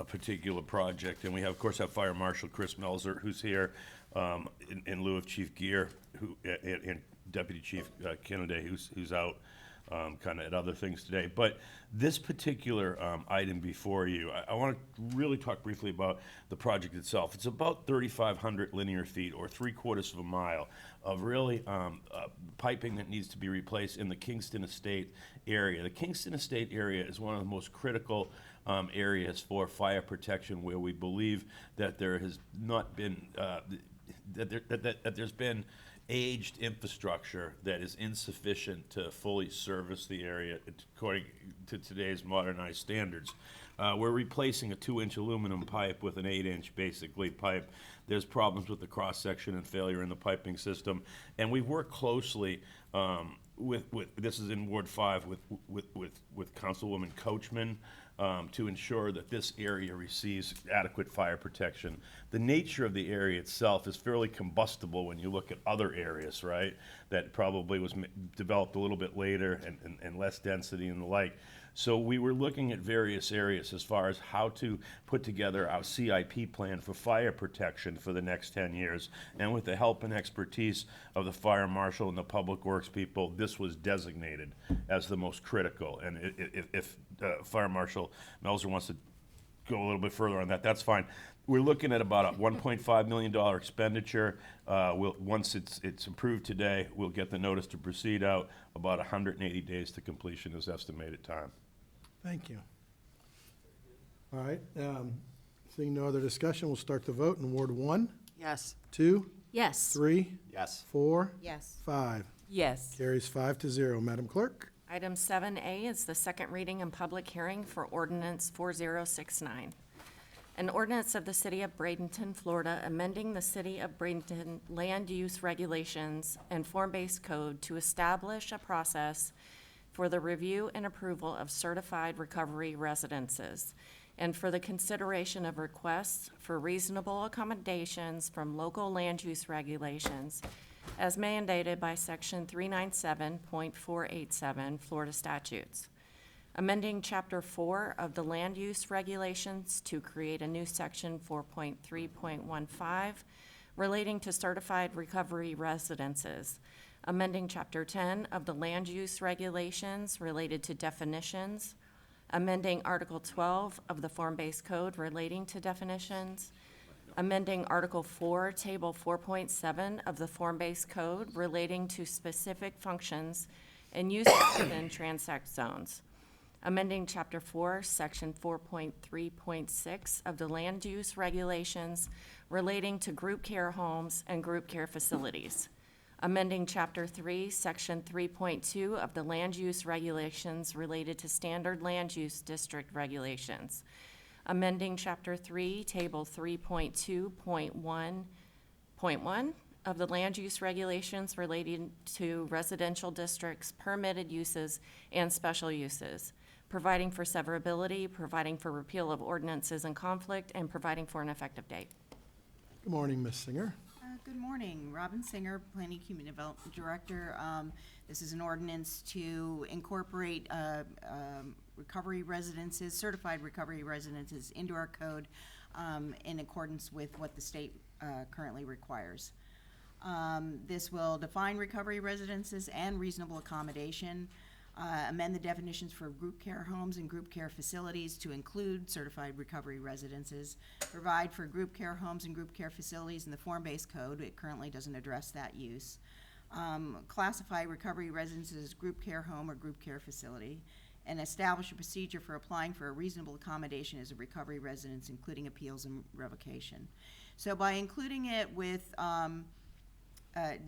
particular project. And we have, of course, Fire Marshal Chris Melzer, who's here in lieu of Chief Gear, and Deputy Chief Kennedy, who's out kind of at other things today. But this particular item before you, I want to really talk briefly about the project itself. It's about 3,500 linear feet, or 3/4 of a mile, of really piping that needs to be replaced in the Kingston Estate area. The Kingston Estate area is one of the most critical areas for fire protection, where we believe that there has not been, that there's been aged infrastructure that is insufficient to fully service the area according to today's modernized standards. We're replacing a 2-inch aluminum pipe with an 8-inch basically pipe. There's problems with the cross-section and failure in the piping system. And we work closely with this is in Ward 5, with Councilwoman Coachman to ensure that this area receives adequate fire protection. The nature of the area itself is fairly combustible when you look at other areas, right? That probably was developed a little bit later and less density and the like. So we were looking at various areas as far as how to put together our CIP plan for fire protection for the next 10 years. And with the help and expertise of the fire marshal and the public works people, this was designated as the most critical. And if Fire Marshal Melzer wants to go a little bit further on that, that's fine. We're looking at about a $1.5 million expenditure. Once it's approved today, we'll get the notice to proceed out. About 180 days to completion is estimated time. Thank you. All right, seeing no other discussion, we'll start the vote in Ward 1, Yes. 2, Yes. 3, Yes. 4, Yes. 5. Yes. Carries 5-0. Madam Clerk? Item 7A is the second reading and public hearing for ordinance 4069. An ordinance of the City of Bradenton, Florida, amending the City of Bradenton land use regulations and form-based code to establish a process for the review and approval of certified recovery residences, and for the consideration of requests for reasonable accommodations from local land use regulations as mandated by Section 397.487 Florida statutes. Amending Chapter 4 of the Land Use Regulations to create a new Section 4.3.15 relating to certified recovery residences. Amending Chapter 10 of the Land Use Regulations related to definitions. Amending Article 12 of the Form-Based Code relating to definitions. Amending Article 4, Table 4.7 of the Form-Based Code relating to specific functions and uses within transect zones. Amending Chapter 4, Section 4.3.6 of the Land Use Regulations relating to group care homes and group care facilities. Amending Chapter 3, Section 3.2 of the Land Use Regulations related to standard land use district regulations. Amending Chapter 3, Table 3.2.1.1 of the Land Use Regulations relating to residential districts, permitted uses, and special uses, providing for severability, providing for repeal of ordinances in conflict, and providing for an effective date. Good morning, Ms. Singer. Good morning. Robin Singer, Planning Community Development Director. This is an ordinance to incorporate recovery residences, certified recovery residences into our code in accordance with what the state currently requires. This will define recovery residences and reasonable accommodation, amend the definitions for group care homes and group care facilities to include certified recovery residences, provide for group care homes and group care facilities in the form-based code. It currently doesn't address that use. Classify recovery residences as group care home or group care facility, and establish a procedure for applying for a reasonable accommodation as a recovery residence, including appeals and revocation. So by including it with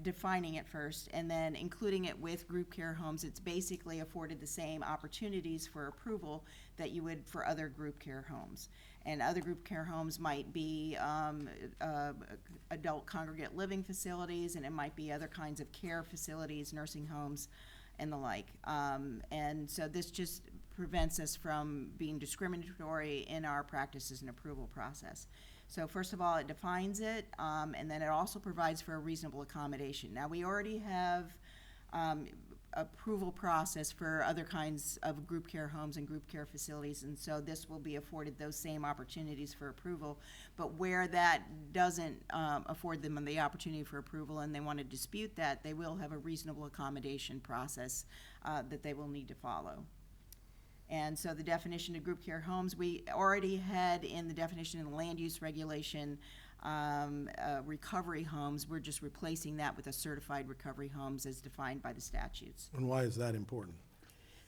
defining it first and then including it with group care homes, it's basically afforded the same opportunities for approval that you would for other group care homes. And other group care homes might be adult congregate living facilities, and it might be other kinds of care facilities, nursing homes, and the like. And so this just prevents us from being discriminatory in our practices and approval process. So first of all, it defines it, and then it also provides for a reasonable accommodation. Now, we already have approval process for other kinds of group care homes and group care facilities, and so this will be afforded those same opportunities for approval. But where that doesn't afford them the opportunity for approval and they want to dispute that, they will have a reasonable accommodation process that they will need to follow. And so the definition of group care homes, we already had in the definition in the land use regulation recovery homes. We're just replacing that with a certified recovery homes as defined by the statutes. And why is that important?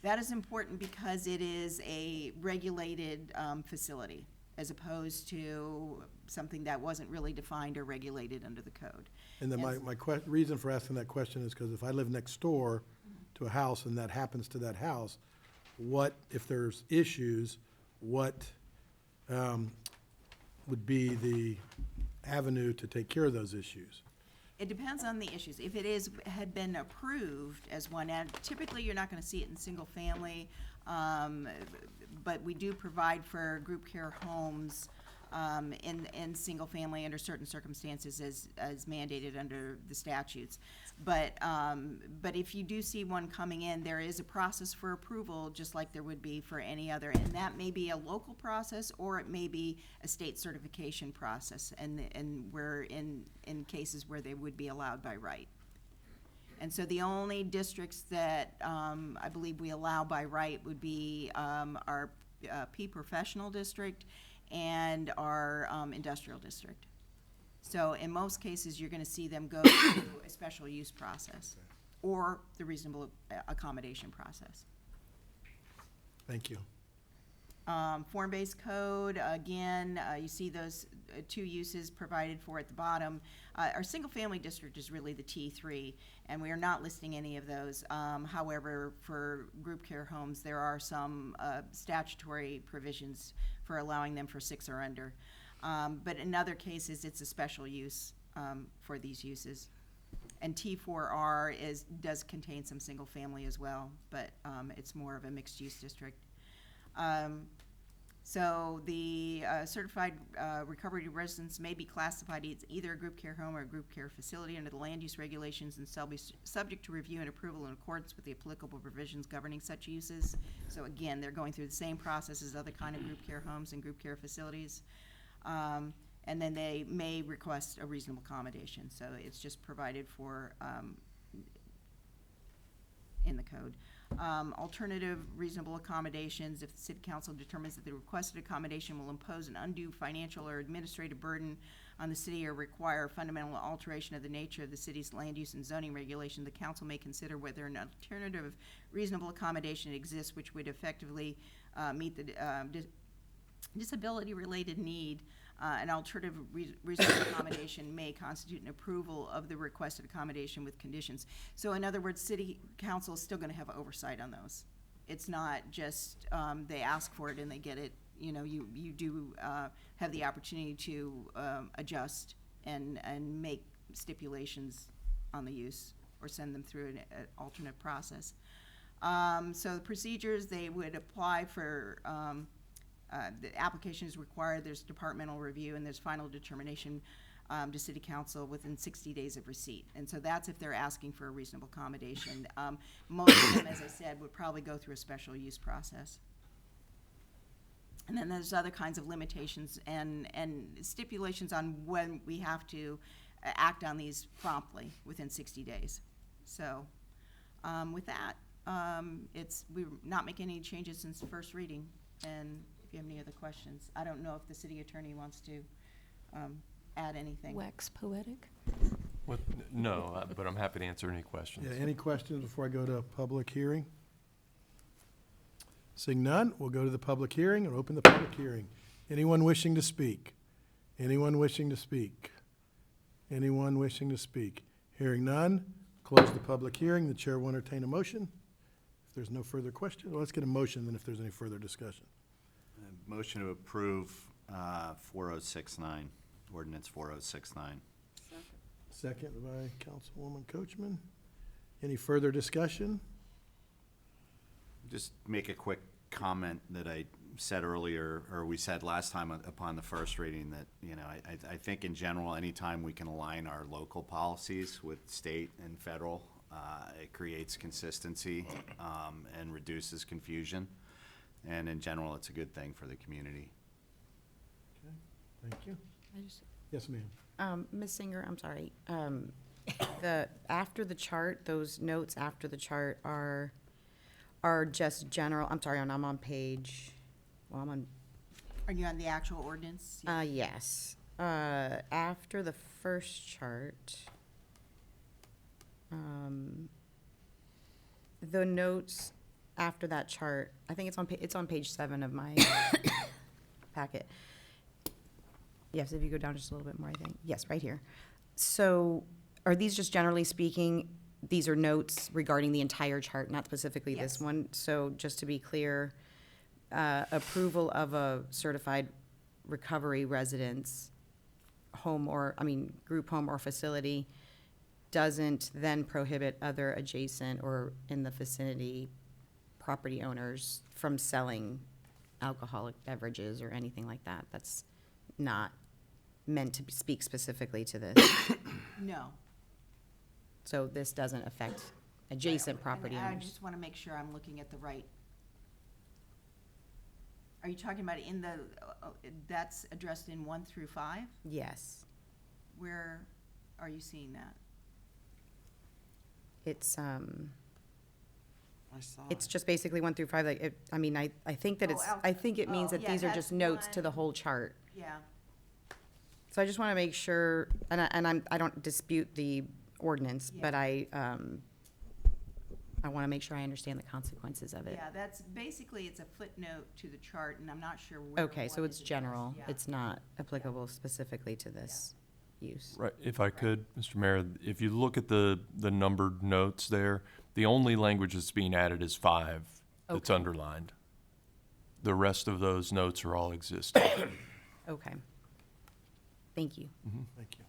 That is important because it is a regulated facility. as opposed to something that wasn't really defined or regulated under the code. And then my reason for asking that question is because if I live next door to a house and that happens to that house, what, if there's issues, what would be the avenue to take care of those issues? It depends on the issues. If it had been approved as one, and typically you're not gonna see it in single family, but we do provide for group care homes, in single family under certain circumstances as mandated under the statutes. But if you do see one coming in, there is a process for approval, just like there would be for any other. And that may be a local process, or it may be a state certification process, and we're in cases where they would be allowed by right. And so the only districts that I believe we allow by right would be our P professional district and our industrial district. So in most cases, you're gonna see them go through a special use process or the reasonable accommodation process. Thank you. Form-based code, again, you see those two uses provided for at the bottom. Our single-family district is really the T3, and we are not listing any of those. However, for group care homes, there are some statutory provisions for allowing them for 6 or under. But in other cases, it's a special use for these uses. And T4R does contain some single-family as well, but it's more of a mixed-use district. So the certified recovery residence may be classified as either a group care home or a group care facility under the land use regulations and shall be subject to review and approval in accordance with the applicable provisions governing such uses. So again, they're going through the same process as other kind of group care homes and group care facilities. And then they may request a reasonable accommodation. So it's just provided for in the code. Alternative reasonable accommodations, if the city council determines that the requested accommodation will impose an undue financial or administrative burden on the city or require fundamental alteration of the nature of the city's land use and zoning regulation, the council may consider whether an alternative reasonable accommodation exists which would effectively meet the disability-related need. An alternative reasonable accommodation may constitute an approval of the requested accommodation with conditions. So in other words, city council is still gonna have oversight on those. It's not just, they ask for it and they get it. You know, you do have the opportunity to adjust and make stipulations on the use or send them through an alternate process. So the procedures, they would apply for, the application is required, there's departmental review, and there's final determination to city council within 60 days of receipt. And so that's if they're asking for a reasonable accommodation. Most of them, as I said, would probably go through a special use process. And then there's other kinds of limitations and stipulations on when we have to act on these promptly within 60 days. So with that, we're not making any changes since the first reading. And if you have any other questions, I don't know if the city attorney wants to add anything. Wax poetic? No, but I'm happy to answer any questions. Yeah, any questions before I go to public hearing? Seeing none, we'll go to the public hearing and open the public hearing. Anyone wishing to speak? Anyone wishing to speak? Anyone wishing to speak? Hearing none, close the public hearing. The chair will entertain a motion. If there's no further question, well, let's get a motion then if there's any further discussion. Motion to approve 4069, ordinance 4069. Second by Councilwoman Coachman. Any further discussion? Just make a quick comment that I said earlier, or we said last time upon the first reading, that, you know, I think in general, anytime we can align our local policies with state and federal, it creates consistency and reduces confusion. And in general, it's a good thing for the community. Okay, thank you. Yes, ma'am. Ms. Singer, I'm sorry. After the chart, those notes after the chart are just general. I'm sorry, I'm on page, well, I'm on. Are you on the actual ordinance? Yes. After the first chart, the notes after that chart, I think it's on page 7 of my packet. Yes, if you go down just a little bit more, I think. Yes, right here. So are these just generally speaking, these are notes regarding the entire chart, not specifically this Yes. one? So just to be clear, approval of a certified recovery residence home or, group home or facility doesn't then prohibit other adjacent or in the vicinity property owners from selling alcoholic beverages or anything like that. That's not meant to speak specifically to this. No. So this doesn't affect adjacent And property I owners. just want to make sure I'm looking at the right. Are you talking about in the, that's addressed in 1 through 5? Yes, Where are you seeing that? it's, I saw it's just basically 1 through 5, like, I think that Oh, it's, I think it means oh, that yeah, these are that's just notes to the one. whole chart. Yeah. So I just want to make sure, I don't dispute the ordinance, but I want to make sure I understand the consequences of it. Yeah, that's, basically, it's a footnote to the chart, and I'm not sure where. Okay, so what it's is addressed. general, Yeah. it's not applicable specifically to this use. Right, if I could, Mr. Mayor, if you look at the numbered notes there, the only language that's being added is 5 that's Okay. underlined. The rest of those notes are all existing. Okay. Thank you. Thank you.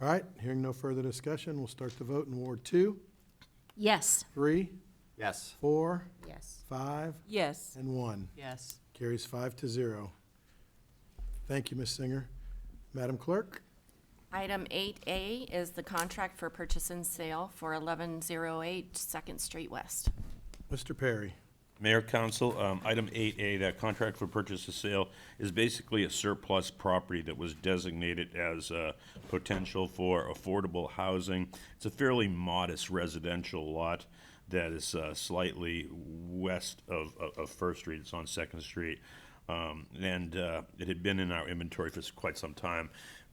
All right, hearing no further discussion, we'll start the vote in Ward 2, Yes. 3, Yes. 4, Yes. 5, Yes. and 1. Yes. Carries 5-0. Thank you, Ms. Singer. Madam Clerk? Item 8A is the contract for purchase and sale for 1108 Second Street West. Mr. Perry? Mayor, Council, item 8A, that contract for purchase or sale is basically a surplus property that was designated as potential for affordable housing. It's a fairly modest residential lot that is slightly west of First Street. It's on Second Street. And it had been in our inventory for quite some time.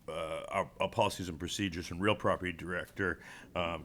Our policies and procedures and real property director,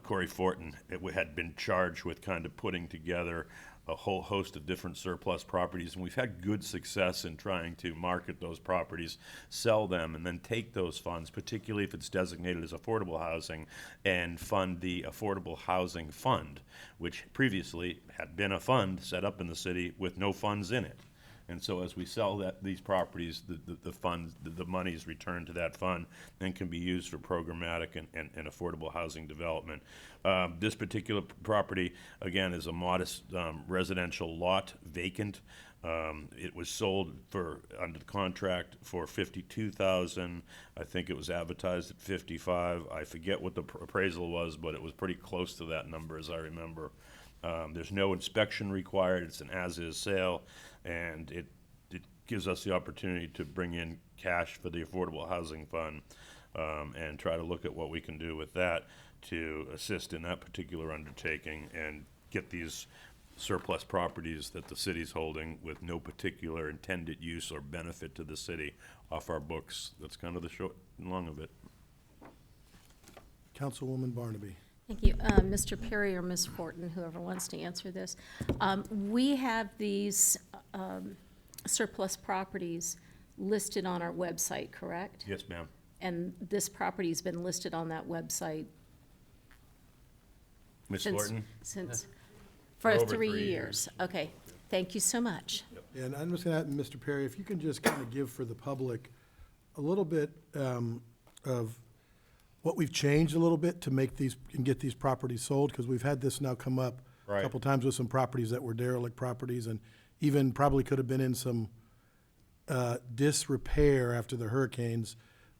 Corey Fortin, had been charged with kind of putting together a whole host of different surplus properties, and we've had good success in trying to market those properties, sell them, and then take those funds, particularly if it's designated as affordable housing, and fund the Affordable Housing Fund, which previously had been a fund set up in the city with no funds in it. And so as we sell these properties, the funds, the money is returned to that fund and can be used for programmatic and affordable housing development. This particular property, again, is a modest residential lot, vacant. It was sold under the contract for $52,000. I think it was advertised at $55,000. I forget what the appraisal was, but it was pretty close to that number, as I remember. There's no inspection required. It's an as-is sale, and it gives us the opportunity to bring in cash for the Affordable Housing Fund and try to look at what we can do with that to assist in that particular undertaking and get these surplus properties that the city's holding with no particular intended use or benefit to the city off our books. That's kind of the short and long of it. Councilwoman Barnaby? Thank you. Mr. Perry or Ms. Fortin, whoever wants to answer this. We have these surplus properties listed on our website, correct? Yes, ma'am. And this property's been listed on that website Ms. since, Thornton? for Over 3 3 years. Okay, thank you so much. And I'm just going to, Mr. Perry, if you can just kind of give for the public a little bit of what we've changed a little bit to make these, and get these properties sold, because we've had this now come up a Right. couple times with some properties that were derelict properties, and even probably could have been in some disrepair after the hurricanes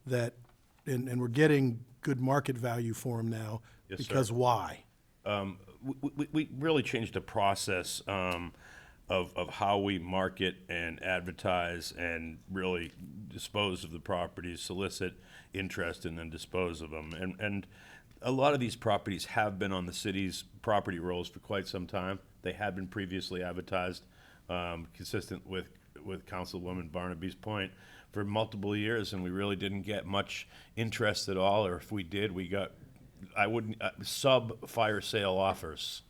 that, and we're getting good market value for them now. Yes, sir. Because why? We really changed the process of how we market and advertise and really dispose of the properties, solicit interest, and then dispose of them. And a lot of these properties have been on the city's property rolls for quite some time. They had been previously advertised, consistent with Councilwoman Barnaby's point, for multiple years, and we really didn't get much interest at all, or if we did, we got, sub-fire sale offers,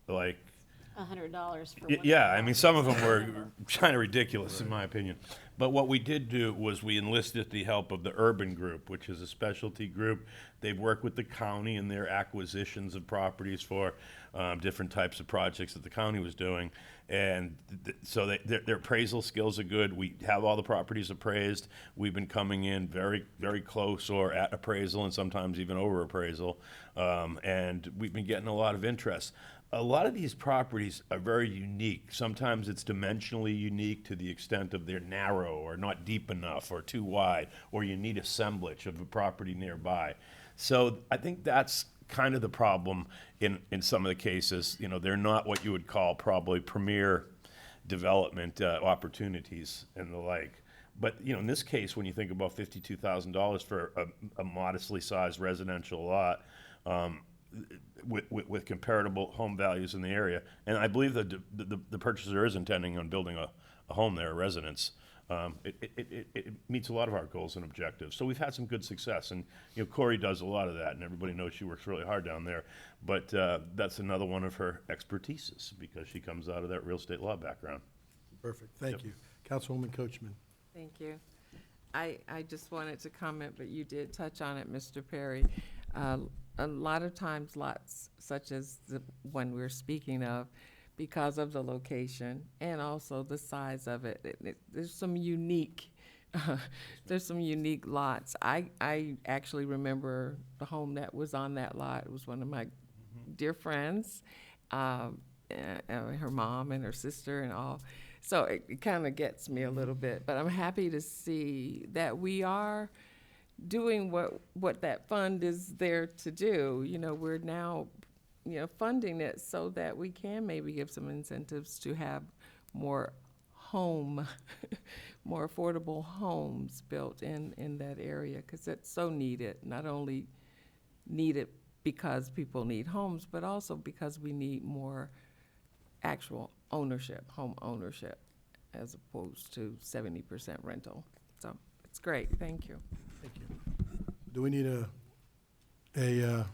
like, $100 for yeah, I mean, some of them were kind of ridiculous, in my opinion. But what we did do was we enlisted the help of the Urban Group, which is a specialty group. They've worked with the county in their acquisitions of properties for different types of projects that the county was doing. And so their appraisal skills are good. We have all the properties appraised. We've been coming in very, very close or at appraisal and sometimes even over appraisal. And we've been getting a lot of interest. A lot of these properties are very unique. Sometimes it's dimensionally unique to the extent of they're narrow or not deep enough or too wide, or you need assemblage of a property nearby. So I think that's kind of the problem in some of the cases. You know, they're not what you would call probably premier development opportunities and the like. But, you know, in this case, when you think about $52,000 for a modestly sized residential lot, with comparable home values in the area, and I believe that the purchaser is intending on building a home there, a residence. It meets a lot of our goals and objectives. So we've had some good success, and you know, Corey does a lot of that, and everybody knows she works really hard down there. But that's another one of her expertises because she comes out of that real estate law background. Perfect, thank you. Councilwoman Coachman. Thank you. I just wanted to comment, but you did touch on it, Mr. Perry. A lot of times lots such as the one we're speaking of, because of the location and also the size of it, there's some unique there's some unique lots. I actually remember the home that was on that lot. It was one of my dear friends, and her mom and her sister and all. So it kind of gets me a little bit, but I'm happy to see that we are doing what that fund is there to do. You know, we're now, you know, funding it so that we can maybe give some incentives to have more more affordable homes built in that area, because it's so needed. Not only needed because people need homes, but also because we need more actual ownership, home ownership, as opposed to 70% rental. So it's great. Thank you. Thank you. Do we need a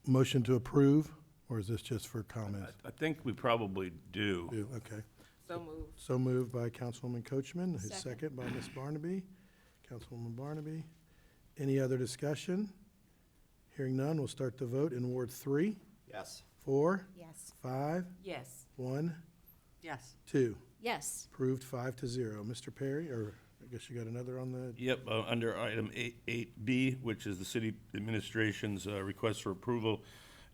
motion to approve, or is this just for comment? I think we probably do. Okay. So moved. So moved by Councilwoman Coachman, his Second. second by Ms. Barnaby. Councilwoman Barnaby. Any other discussion? Hearing none, we'll start the vote in Ward 3, Yes. 4, Yes. 5, Yes. 1, Yes. 2. Yes. Approved 5-0. Mr. Perry, or I guess you got another on the, Yep, under item 8B, which is the city administration's request for approval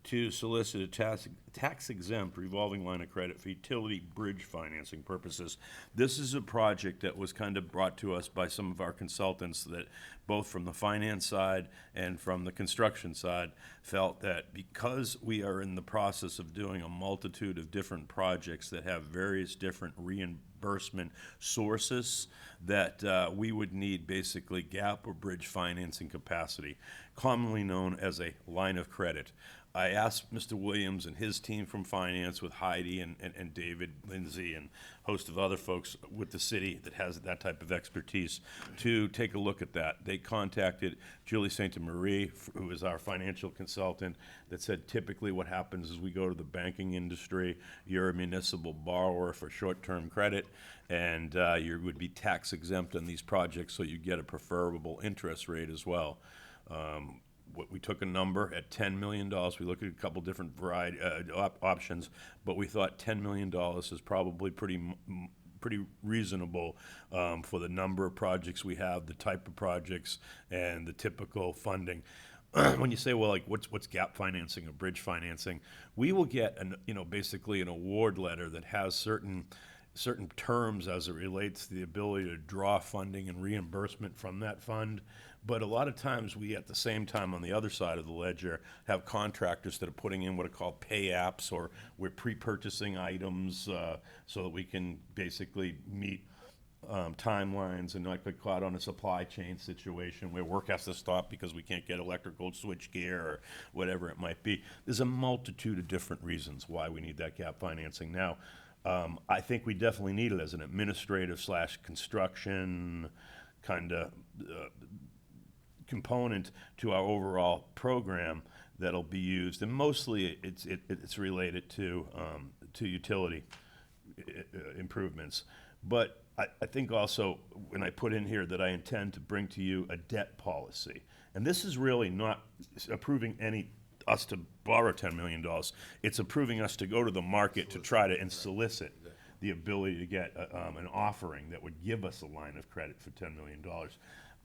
to solicit a tax-exempt revolving line of credit for utility bridge financing purposes. This is a project that was kind of brought to us by some of our consultants that, both from the finance side and from the construction side, felt that because we are in the process of doing a multitude of different projects that have various different reimbursement sources, that we would need basically gap or bridge financing capacity, commonly known as a line of credit. I asked Mr. Williams and his team from finance with Heidi and David Lindsay and a host of other folks with the city that has that type of expertise to take a look at that. They contacted Julie Santa Marie, who is our financial consultant, that said typically what happens is we go to the banking industry, you're a municipal borrower for short-term credit, and you would be tax exempt on these projects, so you get a preferable interest rate as well. We took a number at $10 million. We looked at a couple different variety options, but we thought $10 million is probably pretty reasonable for the number of projects we have, the type of projects, and the typical funding. When you say, well, like, what's gap financing or bridge financing, we will get basically an award letter that has certain terms as it relates to the ability to draw funding and reimbursement from that fund. But a lot of times we, at the same time, on the other side of the ledger, have contractors that are putting in what are called pay apps, or we're pre-purchasing items so that we can basically meet timelines and not get caught on a supply chain situation where work has to stop because we can't get electrical switch gear or whatever it might be. There's a multitude of different reasons why we need that gap financing. Now, I think we definitely need it as an administrative / construction kind of component to our overall program that'll be used, and mostly it's related to utility improvements. But I think also, when I put in here that I intend to bring to you a debt policy, and this is really not approving us to borrow $10 million. It's approving us to go to the market to try to and solicit the ability to get an offering that would give us a line of credit for $10 million.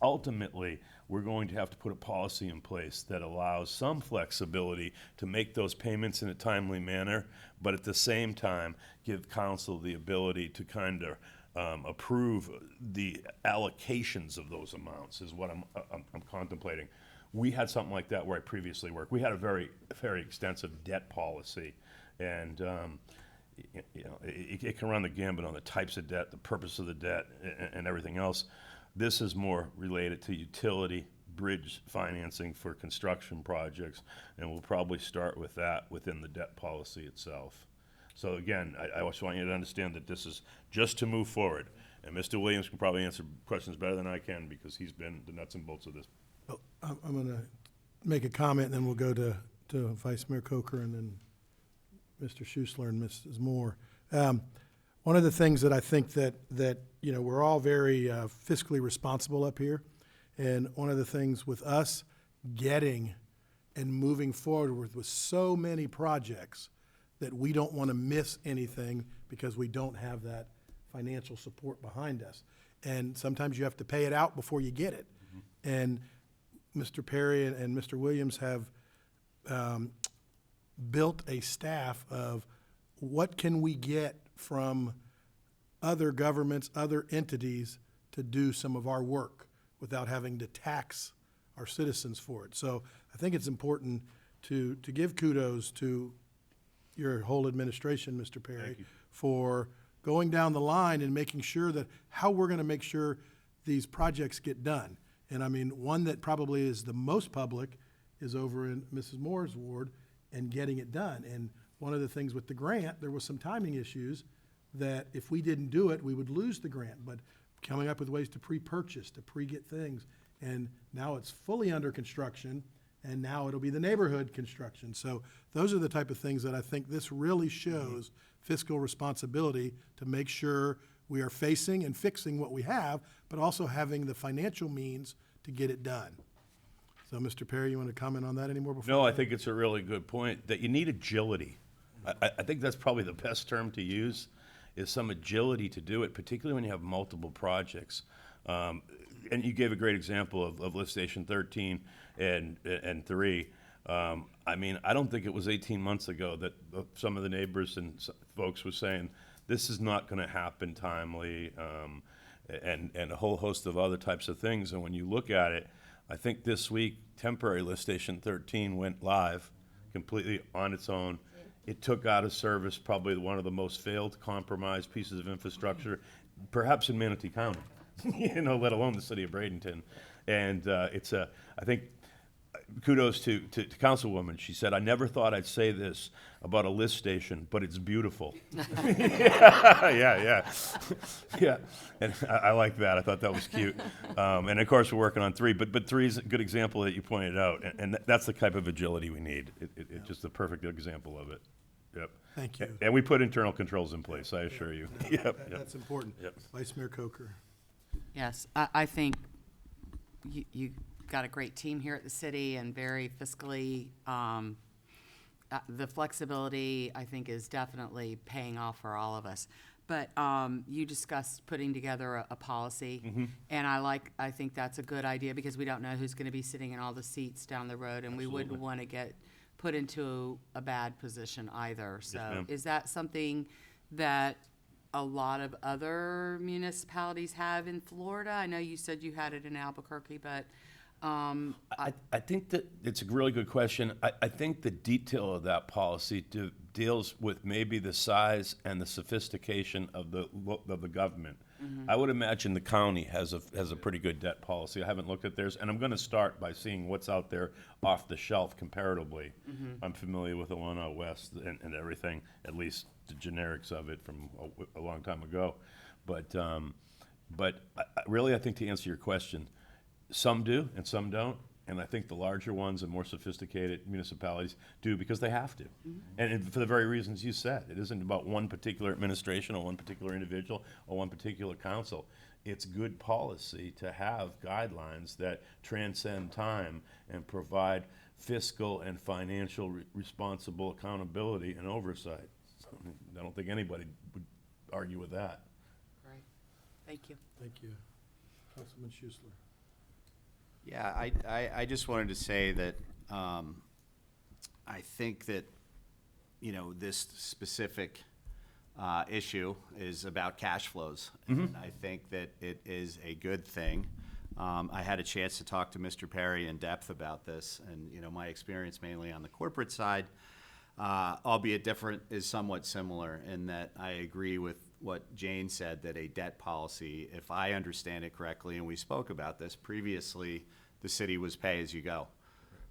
Ultimately, we're going to have to put a policy in place that allows some flexibility to make those payments in a timely manner, but at the same time, give council the ability to kind of approve the allocations of those amounts is what I'm contemplating. We had something like that where I previously worked. We had a very, very extensive debt policy, and it can run the gambit on the types of debt, the purpose of the debt, and everything else. This is more related to utility bridge financing for construction projects, and we'll probably start with that within the debt policy itself. So again, I also want you to understand that this is just to move forward, and Mr. Williams can probably answer questions better than I can because he's been the nuts and bolts of this. Well, I'm going to make a comment, and then we'll go to Vice Mayor Coker and then Mr. Schuessler and Mrs. Moore. One of the things that I think that we're all very fiscally responsible up here, and one of the things with us getting and moving forward with so many projects that we don't want to miss anything because we don't have that financial support behind us. And sometimes you have to pay it out before you get it. Mm-hmm. And Mr. Perry and Mr. Williams have built a staff of what can we get from other governments, other entities to do some of our work without having to tax our citizens for it. So I think it's important to give kudos to your whole administration, Mr. Perry, for going down the line and making sure that how we're going to make sure these projects get done. And I mean, one that probably is the most public is over in Mrs. Moore's ward and getting it done. And one of the things with the grant, there was some timing issues that if we didn't do it, we would lose the grant. But coming up with ways to pre-purchase, to pre-get things. And now it's fully under construction, and now it'll be the neighborhood construction. So those are the type of things that I think this really shows fiscal responsibility to make sure we are facing and fixing what we have, but also having the financial means to get it done. So, Mr. Perry, you want to comment on that anymore before? No, I think it's a really good point, that you need agility. I think that's probably the best term to use, is some agility to do it, particularly when you have multiple projects. And you gave a great example of Lift Station 13 and 3. I mean, I don't think it was 18 months ago that some of the neighbors and folks were saying, this is not going to happen timely, and a whole host of other types of things. And when you look at it, I think this week, temporary Lift Station 13 went live completely on its own. It took out of service probably one of the most failed, compromised pieces of infrastructure, perhaps in Manatee County, let alone the city of Bradenton. And I think, kudos to Councilwoman. She said, I never thought I'd say this about a lift station, but it's beautiful. Yeah. And I like that. I thought that was cute. And of course, we're working on 3, but 3 is a good example that you pointed out. And that's the type of agility we need. It's just the perfect example of it. Yep. Thank you. And we put internal controls in place, I assure you. Yep. That's important. Yep. Vice Mayor Coker. Yes, I think you got a great team here at the city and very fiscally, the flexibility, I think, is definitely paying off for all of us. But you discussed putting together a policy, and I think that's a good idea because we don't know who's going to be sitting in all the seats down the road, and we wouldn't want to get put into a bad position either. So ma'am. is that something that a lot of other municipalities have in Florida? I know you said you had it in Albuquerque, but I think that it's a really good question. I think the detail of that policy deals with maybe the size and the sophistication of the government. Mm-hmm. I would imagine the county has a pretty good debt policy. I haven't looked at theirs, and I'm going to start by seeing what's out there off the shelf comparatively. Mm-hmm. I'm familiar with the one out west and everything, at least the generics of it from a long time ago. But really, I think to answer your question, some do and some don't. And I think the larger ones and more sophisticated municipalities do because they have to. And for the very reasons you said, it isn't about one particular administration or one particular individual or one particular council. It's good policy to have guidelines that transcend time and provide fiscal and financial responsible accountability and oversight. So, I don't think anybody would argue with that. Right. Thank you. Thank you. Councilman Schuessler. Yeah, I just wanted to say that I think that, you know, this specific issue is about cash flows. And I think that it is a good thing. I had a chance to talk to Mr. Perry in depth about this, and, you know, my experience mainly on the corporate side, albeit different, is somewhat similar in that I agree with what Jane said, that a debt policy, if I understand it correctly, and we spoke about this previously, the city was pay as you go.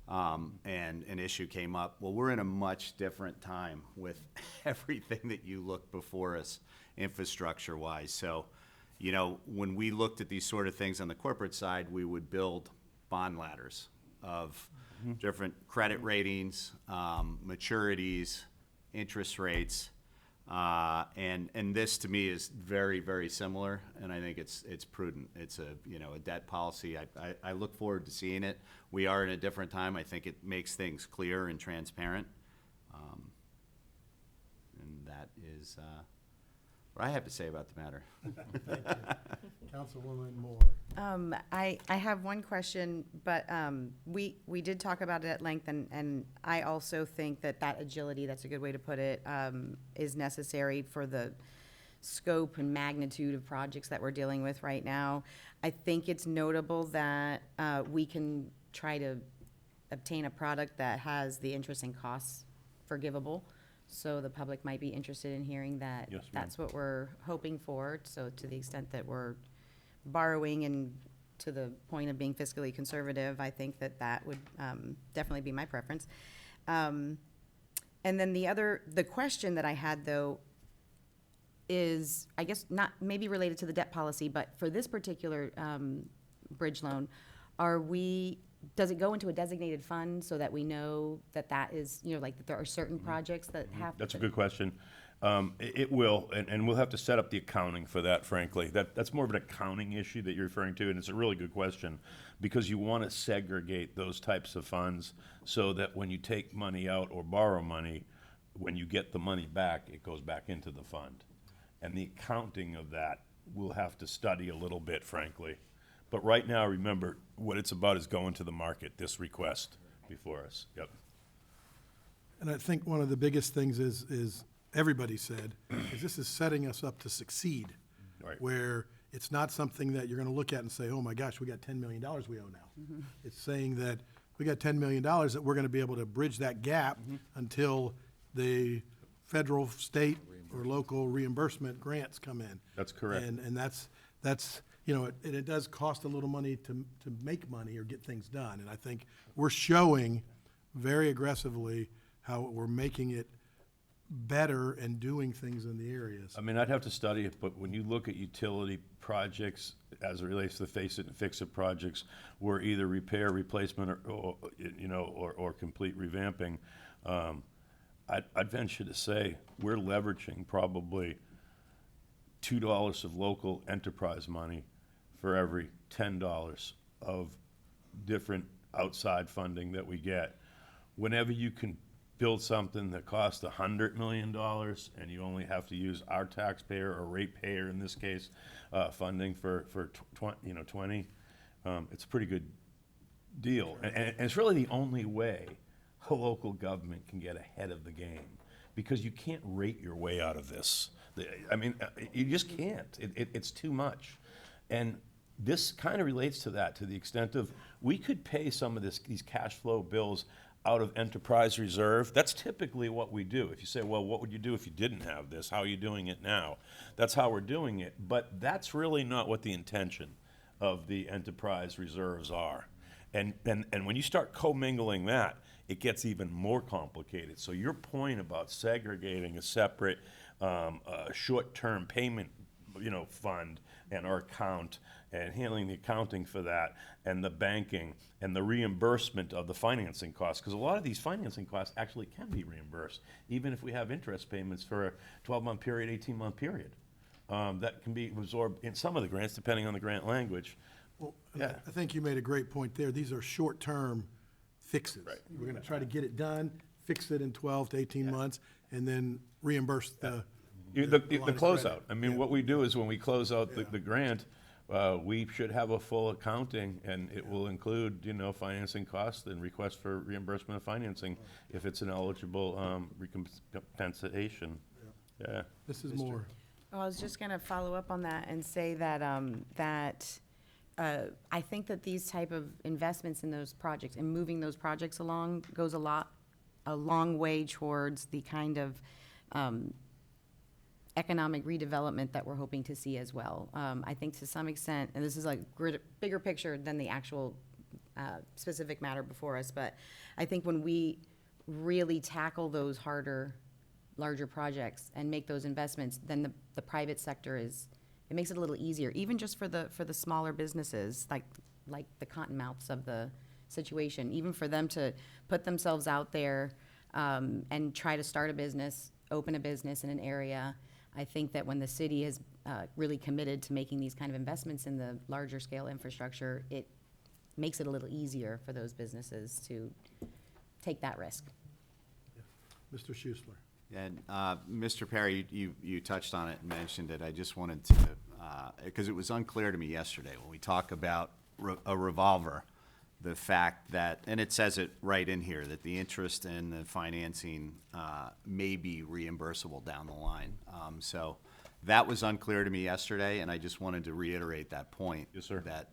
And an issue came up. Well, we're in a much different time with everything that you look before us infrastructure-wise. So, you know, when we looked at these sort of things on the corporate side, we would build bond ladders of different credit ratings, maturities, interest rates. And this to me is very, very similar, and I think it's prudent. It's a, you know, a debt policy. I look forward to seeing it. We are in a different time. I think it makes things clear and transparent. And that is what I have to say about the matter. Thank you. Councilwoman Moore. I have one question, but we did talk about it at length, and I also think that agility, that's a good way to put it, is necessary for the scope and magnitude of projects that we're dealing with right now. I think it's notable that we can try to obtain a product that has the interest and costs forgivable. So the public might be interested in hearing that. Yes, ma'am. That's what we're hoping for. So to the extent that we're borrowing and to the point of being fiscally conservative, I think that would definitely be my preference. And then the question that I had though is, I guess not maybe related to the debt policy, but for this particular bridge loan, does it go into a designated fund so that we know that is, you know, like that there are certain projects that have? That's a good question. It will, and we'll have to set up the accounting for that, frankly. That's more of an accounting issue that you're referring to, and it's a really good question, because you want to segregate those types of funds so that when you take money out or borrow money, when you get the money back, it goes back into the fund. And the accounting of that, we'll have to study a little bit, frankly. But right now, remember, what it's about is going to the market, this request before us. Yep. And I think one of the biggest things is everybody said, is this is setting us up to succeed. Right. Where it's not something that you're gonna look at and say, oh my gosh, we got $10 million we owe now. It's saying that we got $10 million that we're gonna be able to bridge that gap until the federal, state, or local reimbursement grants come in. That's correct. And that's, you know, it does cost a little money to make money or get things done. And I think we're showing very aggressively how we're making it better and doing things in the areas. I mean, I'd have to study it, but when you look at utility projects as it relates to face it and fix it projects, where either repair, replacement, or complete revamping, I'd venture to say we're leveraging probably $2 of local enterprise money for every $10 of different outside funding that we get. Whenever you can build something that costs $100 million and you only have to use our taxpayer or ratepayer, in this case, funding for 20, it's a pretty good deal. And it's really the only way a local government can get ahead of the game, because you can't rate your way out of this. I mean, you just can't. It's too much. And this kind of relates to that, to the extent of we could pay some of these cash flow bills out of enterprise reserve. That's typically what we do. If you say, well, what would you do if you didn't have this? How are you doing it now? That's how we're doing it. But that's really not what the intention of the enterprise reserves are. And when you start commingling that, it gets even more complicated. So your point about segregating a separate short-term payment, fund and our account and handling the accounting for that and the banking and the reimbursement of the financing costs. Because a lot of these financing costs actually can be reimbursed, even if we have interest payments for a 12-month period, 18-month period. That can be absorbed in some of the grants, depending on the grant language. Well, Yeah. I think you made a great point there. These are short-term fixes. Right. We're gonna try to get it done, fix it in 12 to 18 months, and then reimburse the The line of credit. closeout. I mean, Yeah. what we do is when we close out the grant, we should have a full accounting, and it will include, financing costs and request for reimbursement of financing if it's an eligible recompensation. Yeah. Mrs. Moore. Well, I was just going to follow up on that and say that, I think that these type of investments in those projects and moving those projects along goes a long way towards the kind of economic redevelopment that we're hoping to see as well. I think to some extent, and this is like bigger picture than the actual specific matter before us, but I think when we really tackle those harder, larger projects and make those investments, then the private sector it makes it a little easier, even just for the smaller businesses, like the cottonmouths of the situation, even for them to put themselves out there and try to start a business, open a business in an area. I think that when the city is really committed to making these kind of investments in the larger scale infrastructure, it makes it a little easier for those businesses to take that risk. Mr. Schuessler. And Mr. Perry, you touched on it and mentioned it. I just wanted to, because it was unclear to me yesterday when we talk about a revolver, the fact that, and it says it right in here, that the interest in the financing may be reimbursable down the line. So that was unclear to me yesterday, and I just wanted to reiterate that point. Yes, sir. That,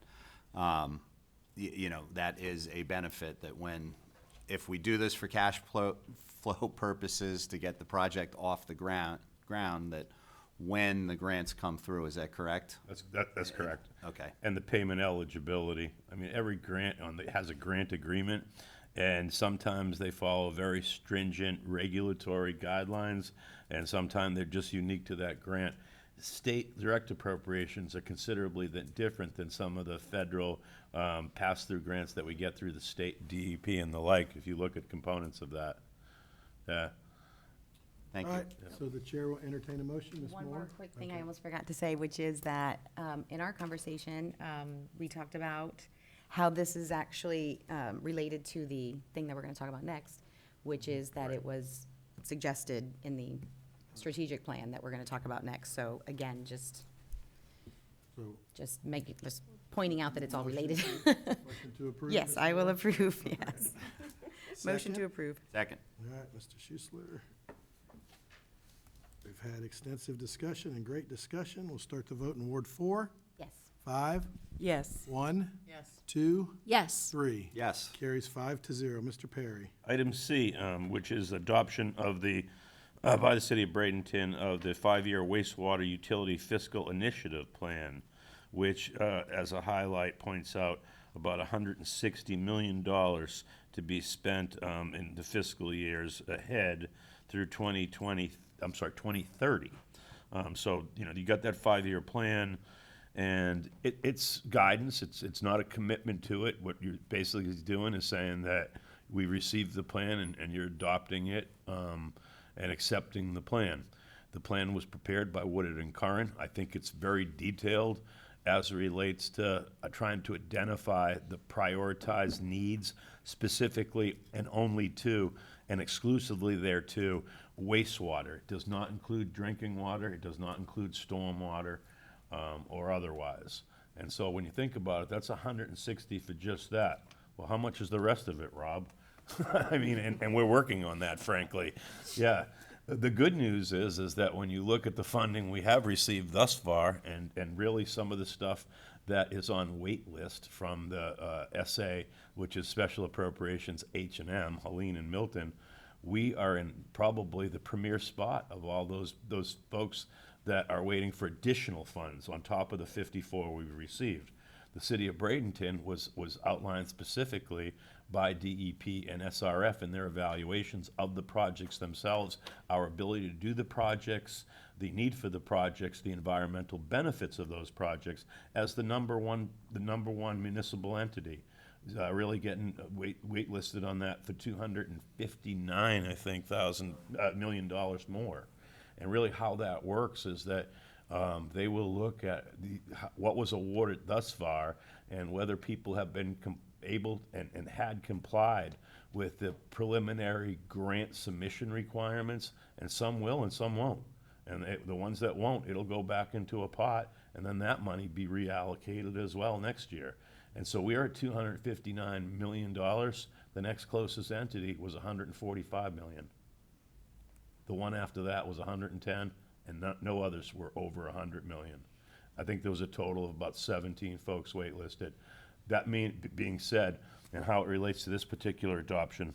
that is a benefit that if we do this for cash flow purposes to get the project off the ground, that when the grants come through, is that correct? That's correct. Okay. And the payment eligibility. I mean, every grant has a grant agreement, and sometimes they follow very stringent regulatory guidelines, and sometimes they're just unique to that grant. State direct appropriations are considerably different than some of the federal pass-through grants that we get through the state DEP and the like, if you look at components of that. Yeah. Thank All you. right, so the chair will entertain a motion, Ms. Moore. One more quick thing I almost forgot to say, which is that in our conversation, we talked about how this is actually related to the thing that we're going to talk about next, which is that it was suggested in the strategic plan that we're going to talk about next. So again, just pointing out that it's all related. Motion to approve? Yes, Mr. I will Moore? approve, yes. Motion to Second? approve. Second. All right, Mr. Schuessler. We've had extensive discussion and great discussion. We'll start the vote in Ward 4. Yes. 5, Yes. 1, Yes. 2, Yes. 3. Yes. Carries 5-0. Mr. Perry. Item C, which is adoption of by the city of Bradenton of the 5-year wastewater utility fiscal initiative plan, which, as a highlight, points out about $160 million to be spent in the fiscal years ahead through 2030. So, you got that 5-year plan, and it's guidance. It's not a commitment to it. What you're basically doing is saying that we received the plan and you're adopting it and accepting the plan. The plan was prepared by Woodard and Curran. I think it's very detailed as it relates to trying to identify the prioritized needs specifically and only to and exclusively thereto wastewater. It does not include drinking water. It does not include stormwater or otherwise. And so when you think about it, that's 160 for just that. Well, how much is the rest of it, Rob? I mean, and we're working on that, frankly. Yeah. The good news is that when you look at the funding we have received thus far, and really some of the stuff that is on wait list from the SA, which is Special Appropriations H&M, Helene and Milton, we are in probably the premier spot of all those folks that are waiting for additional funds on top of the 54 we received. The city of Bradenton was outlined specifically by DEP and SRF in their evaluations of the projects themselves, our ability to do the projects, the need for the projects, the environmental benefits of those projects as the number one municipal entity. Really getting waitlisted on that for $259 million more. And really how that works is that they will look at what was awarded thus far and whether people have been able and had complied with the preliminary grant submission requirements, and some will and some won't. And the ones that won't, it'll go back into a pot, and then that money be reallocated as well next year. And so we are at $259 million. The next closest entity was $145 million. The one after that was 110, and no others were over 100 million. I think there was a total of about 17 folks waitlisted. That being said, and how it relates to this particular adoption,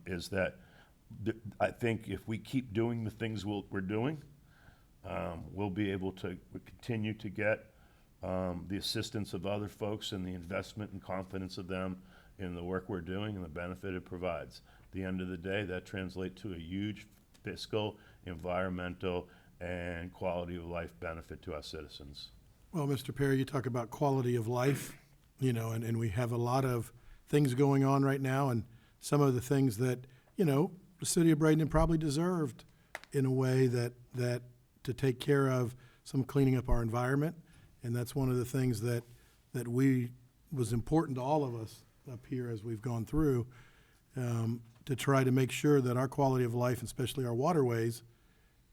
is that I think if we keep doing the things we're doing, we'll be able to continue to get the assistance of other folks and the investment and confidence of them in the work we're doing and the benefit it provides. At the end of the day, that translates to a huge fiscal, environmental, and quality of life benefit to our citizens. Well, Mr. Perry, you talk about quality of life, and we have a lot of things going on right now, and some of the things that, the city of Bradenton probably deserved in a way that to take care of some cleaning up our environment. And that's one of the things that was important to all of us up here as we've gone through, to try to make sure that our quality of life, especially our waterways,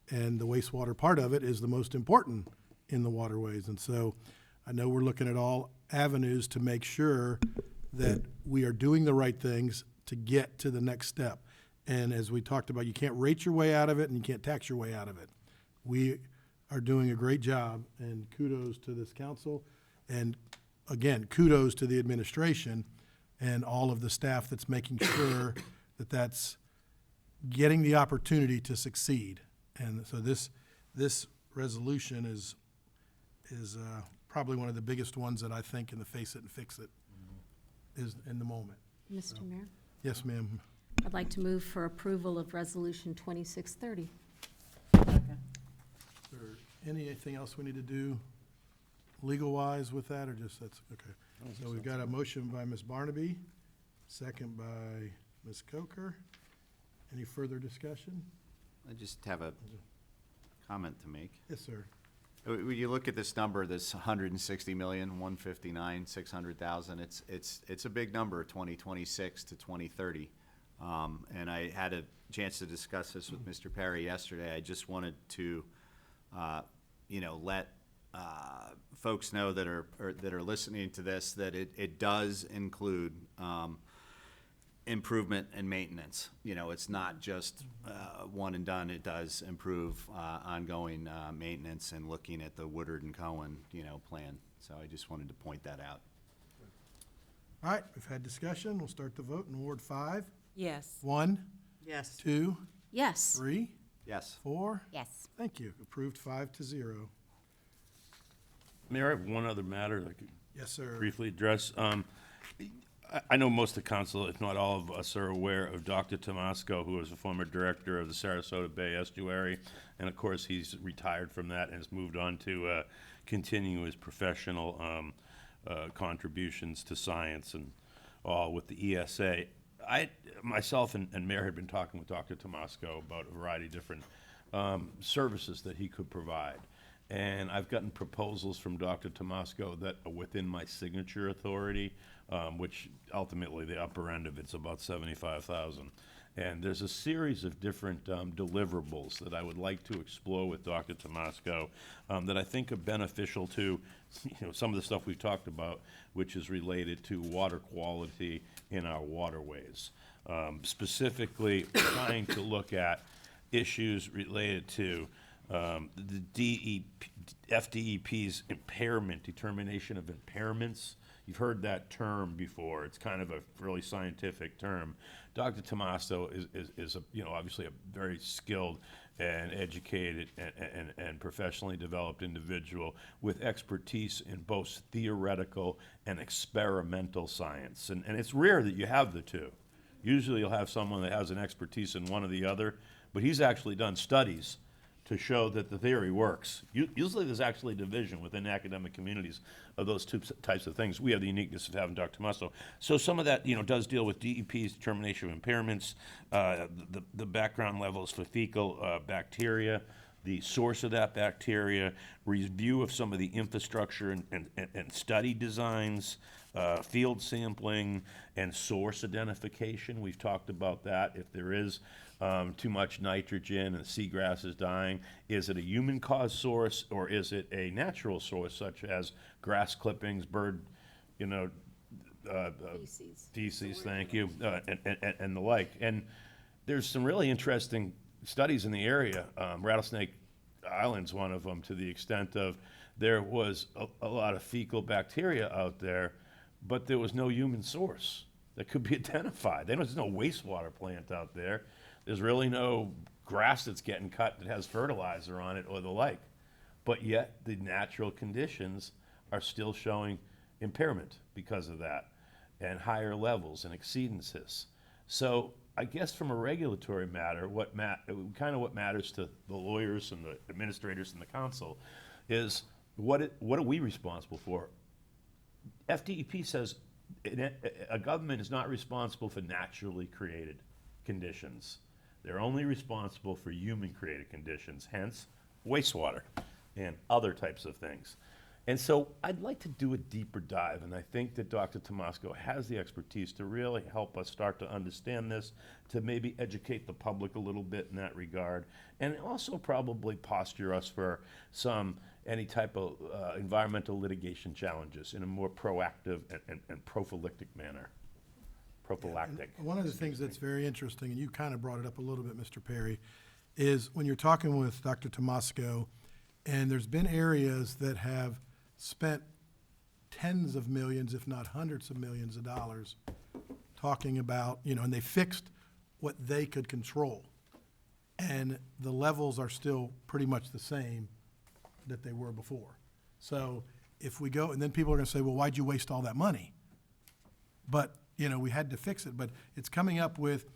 and the wastewater part of it is the most important in the waterways. And so I know we're looking at all avenues to make sure that we are doing the right things to get to the next step. And as we talked about, you can't rate your way out of it and you can't tax your way out of it. We are doing a great job, and kudos to this council. And again, kudos to the administration and all of the staff that's making sure that that's getting the opportunity to succeed. And so this resolution is probably one of the biggest ones that I think in the Face It and Fix It is in the moment. Mr. Mayor, Yes, ma'am. I'd like to move for approval of Resolution 2630. Is there anything else we need to do legal-wise with that, or just that's, okay. So we've got a motion by Ms. Barnaby, second by Ms. Coker. Any further discussion? I just have a comment to make. Yes, sir. When you look at this number, this 160 million, 159, 600,000, it's a big number, 2026 to 2030. And I had a chance to discuss this with Mr. Perry yesterday. I just wanted to, let folks know that are listening to this that it does include improvement and maintenance. It's not just one and done. It does improve ongoing maintenance and looking at the Woodard and Cohen, plan. So I just wanted to point that out. All right, we've had discussion. We'll start the vote in Ward 5. Yes. 1, Yes. 2, Yes. 3, Yes. 4. Yes. Thank you. Approved 5-0. Mayor, I have one other matter that I could Yes, sir. briefly address. I know most of the council, if not all of us, are aware of Dr. Tomasco, who was a former director of the Sarasota Bay Estuary. And of course, he's retired from that and has moved on to continue his professional contributions to science and all with the ESA. Myself and Mayor had been talking with Dr. Tomasco about a variety of different services that he could provide. And I've gotten proposals from Dr. Tomasco that are within my signature authority, which ultimately the upper end of it's about $75,000. And there's a series of different deliverables that I would like to explore with Dr. Tomasco that I think are beneficial to some of the stuff we've talked about, which is related to water quality in our waterways. Specifically trying to look at issues related to the FDEP's impairment, determination of impairments. You've heard that term before. It's kind of a really scientific term. Dr. Tomaso is a, you know, obviously a very skilled and educated and professionally developed individual with expertise in both theoretical and experimental science. And it's rare that you have the two. Usually you'll have someone that has an expertise in one or the other, but he's actually done studies to show that the theory works. Usually there's actually division within academic communities of those two types of things. We have the uniqueness of having Dr. Tomaso. So some of that, you know, does deal with DEP's determination of impairments, the background levels for fecal bacteria, the source of that bacteria, review of some of the infrastructure and study designs, field sampling, and source identification. We've talked about that. If there is too much nitrogen and seagrass is dying, is it a human-caused source or is it a natural source, such as grass clippings, bird, you know, feces, thank you, and the like. And there's some really interesting studies in the area. Rattlesnake Island's one of them, to the extent of there was a lot of fecal bacteria out there, but there was no human source that could be identified. There's no wastewater plant out there. There's really no grass that's getting cut that has fertilizer on it or the like. But yet the natural conditions are still showing impairment because of that, and higher levels and exceedances. So I guess from a regulatory matter, what matters to the lawyers and the administrators and the council is what are we responsible for? FDEP says a government is not responsible for naturally created conditions. They're only responsible for human-created conditions, hence wastewater and other types of things. And so I'd like to do a deeper dive, and I think that Dr. Tomaso has the expertise to really help us start to understand this, to maybe educate the public a little bit in that regard, and also probably posture us for any type of environmental litigation challenges in a more proactive and prophylactic manner. Prophylactic. And one of the things that's very interesting, and you kind of brought it up a little bit, Mr. Perry, is when you're talking with Dr. Tomaso, and there's been areas that have spent tens of millions, if not hundreds of millions of dollars, talking about, you know, and they fixed what they could control. And the levels are still pretty much the same that they were before. So if we go, and then people are gonna say, well, why'd you waste all that money? But, you know, we had to fix it, but it's coming up with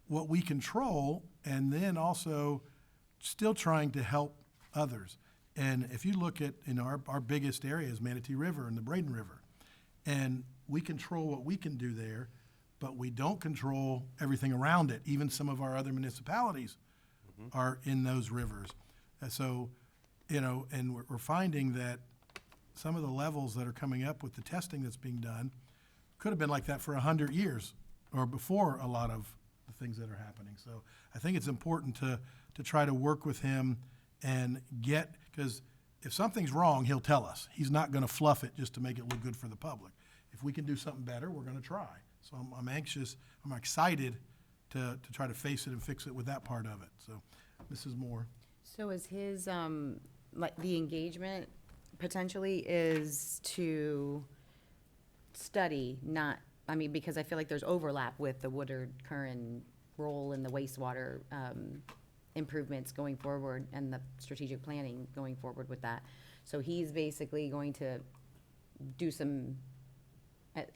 what we control and then also still trying to help others. And if you look at, you know, our biggest area is Manatee River and the Braden River. And we control what we can do there, but we don't control everything around it. Even some of our other municipalities are in those rivers. And so, you know, and we're finding that some of the levels that are coming up with the testing that's being done could have been like that for 100 years or before a lot of the things that are happening. So I think it's important to try to work with him and because if something's wrong, he'll tell us. He's not going to fluff it just to make it look good for the public. If we can do something better, we're going to try. So I'm anxious, I'm excited to try to face it and fix it with that part of it. So, Mrs. Moore. So is his, like, the engagement potentially is to study, not, I mean, because I feel like there's overlap with the Woodard Curran role in the wastewater improvements going forward and the strategic planning going forward with that. So he's basically going to do some,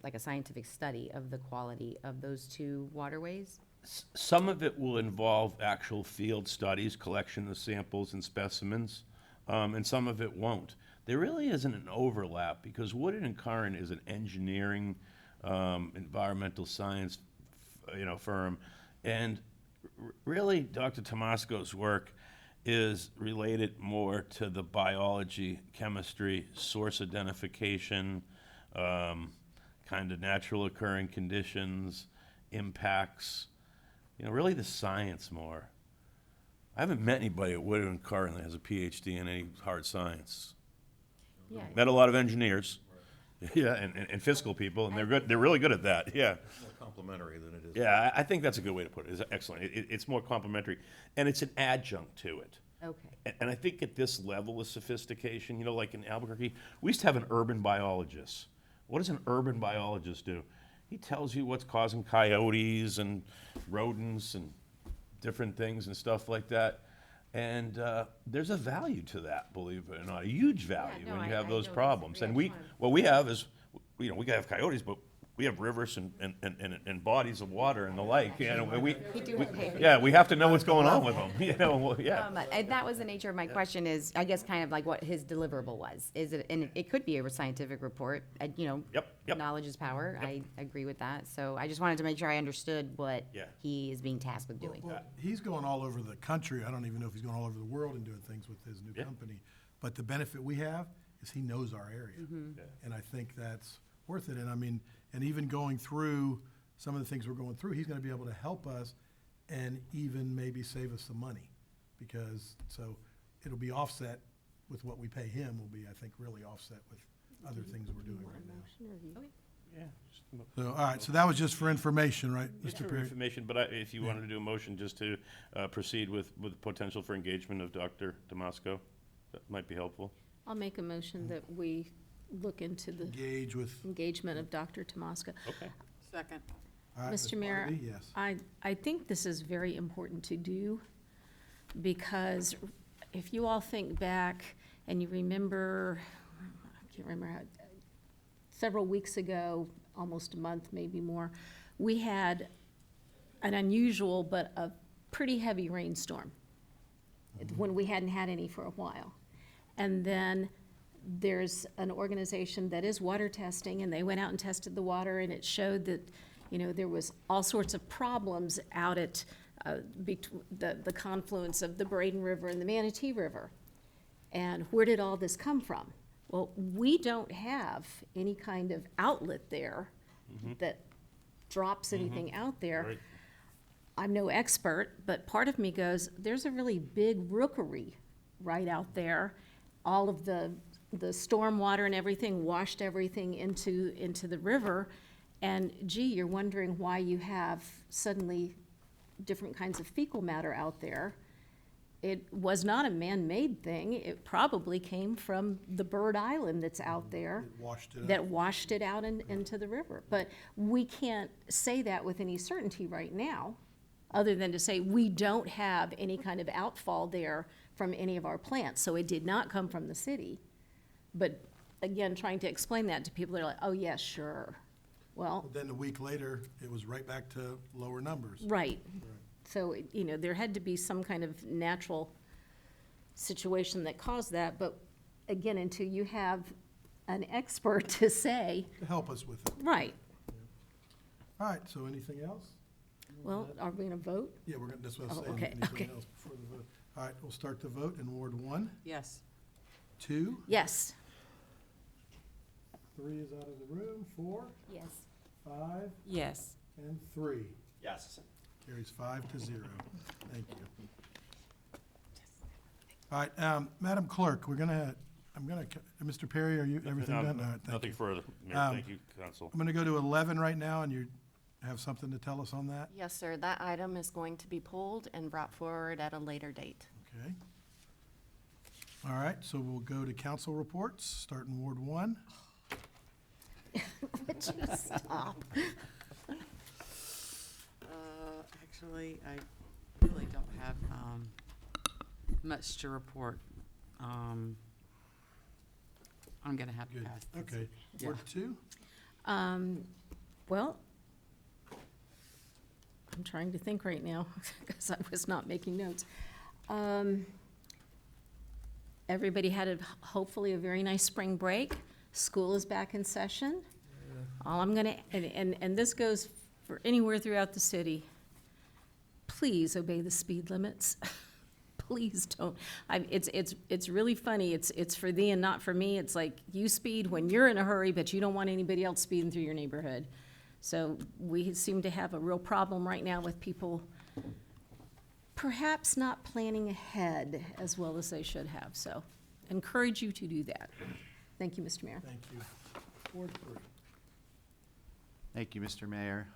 like a scientific study of the quality of those two waterways? Some of it will involve actual field studies, collection of samples and specimens, and some of it won't. There really isn't an overlap because Woodard and Curran is an engineering, environmental science, firm, and really Dr. Tomaso's work is related more to the biology, chemistry, source identification, kind of natural occurring conditions, impacts, really the science more. I haven't met anybody at Woodard and Curran that has a PhD in any hard science. Yeah. Met a lot of engineers, yeah, and fiscal people, and they're good. They're really good at that. Yeah. More complimentary than it is. Yeah, I think that's a good way to put it. It's excellent. It's more complimentary, and it's an adjunct to it. Okay. And I think at this level of sophistication, like in Albuquerque, we used to have an urban biologist. What does an urban biologist do? he tells you what's causing coyotes and rodents and different things and stuff like that. And there's a value to that, believe it or not, a huge value no, when I- you have I those don't problems. disagree. And I just wanna- what we have is, we can have coyotes, but we have rivers and bodies of water and the like. You know, We do have coyotes. yeah, we have to know what's going on with them. You know, well, yeah. And that was the nature of my question is, I guess, kind of like what his deliverable was. Is it, and it could be a scientific report, you know. Yep. Knowledge is power. I agree with that. So I just wanted to make sure I understood what Yeah. he is being tasked with doing. Well, he's going all over the country. I don't even know if he's going all over the world and doing things with his new Yeah. company. But the benefit we have is he knows our area. Yeah. And I think that's worth it. And I mean, and even going through some of the things we're going through, he's gonna be able to help us and even maybe save us some money. Because, so it'll be offset with what we pay him will be, I think, really offset with other things we're doing right now. Yeah. So, all right, so that was just for information, right, Just Mr. for Perry? information, but if you wanted to do a motion just to proceed with potential for engagement of Dr. Damasco, that might be helpful. I'll make a motion that we look into the Engage with, engagement of Dr. Tomaska. Okay. Second. all right, Ms. Mr. Mayor, Barnaby, yes. I think this is very important to do, because if you all think back and you remember, I can't remember, several weeks ago, almost a month, maybe more, we had an unusual but a pretty heavy rainstorm when we hadn't had any for a while. And then there's an organization that is water testing, and they went out and tested the water, and it showed that, you know, there was all sorts of problems out at the confluence of the Braden River and the Manatee River. And where did all this come from? Well, we don't have any kind of outlet there that drops anything out there. Right. I'm no expert, but part of me goes, there's a really big rookery right out there. All of the storm water and everything washed everything into the river. And gee, you're wondering why you have suddenly different kinds of fecal matter out there. It was not a man-made thing. It probably came from the bird island that's out there. Washed it out. That washed it out into the river. But we can't say that with any certainty right now, other than to say we don't have any kind of outfall there from any of our plants. So it did not come from the city. But again, trying to explain that to people, they're like, oh, yeah, sure. Well, Then a week later, it was right back to lower numbers. right. So, you know, there had to be some kind of natural situation that caused that. But again, until you have an expert to say, To help us with it. right, All right, so anything else? well, are we gonna vote? Yeah, we're gonna, that's what I was Oh, saying. okay, Anything okay. else before the vote? All right, we'll start the vote in Ward 1, Yes. 2, Yes. 3 is out of the room, 4, Yes. 5, Yes. and 3. Yes. Carries 5-0. Thank you. All right, Madam Clerk, Mr. Perry, are you, everything done? All right, thank Nothing you. further, Mayor. Um, Thank you, Council. I'm gonna go to 11 right now, and you have something to tell us on that? Yes, sir. That item is going to be pulled and brought forward at a later date. Okay. All right, so we'll go to council reports, starting Ward 1. Would you stop? Actually, I really don't have much to report. I'm gonna have to Good, pass. this. okay. Yeah. Ward 2? Well, I'm trying to think right now, because I was not making notes. Everybody had hopefully a very nice spring break. School is back in session. All I'm gonna, and this goes for anywhere throughout the city, please obey the speed limits. Please don't. It's really funny. It's for thee and not for me. It's like you speed when you're in a hurry, but you don't want anybody else speeding through your neighborhood. So we seem to have a real problem right now with people perhaps not planning ahead as well as they should have. So encourage you to do that. Thank you, Mr. Mayor. Thank you. Ward 3. Thank you, Mr. Mayor.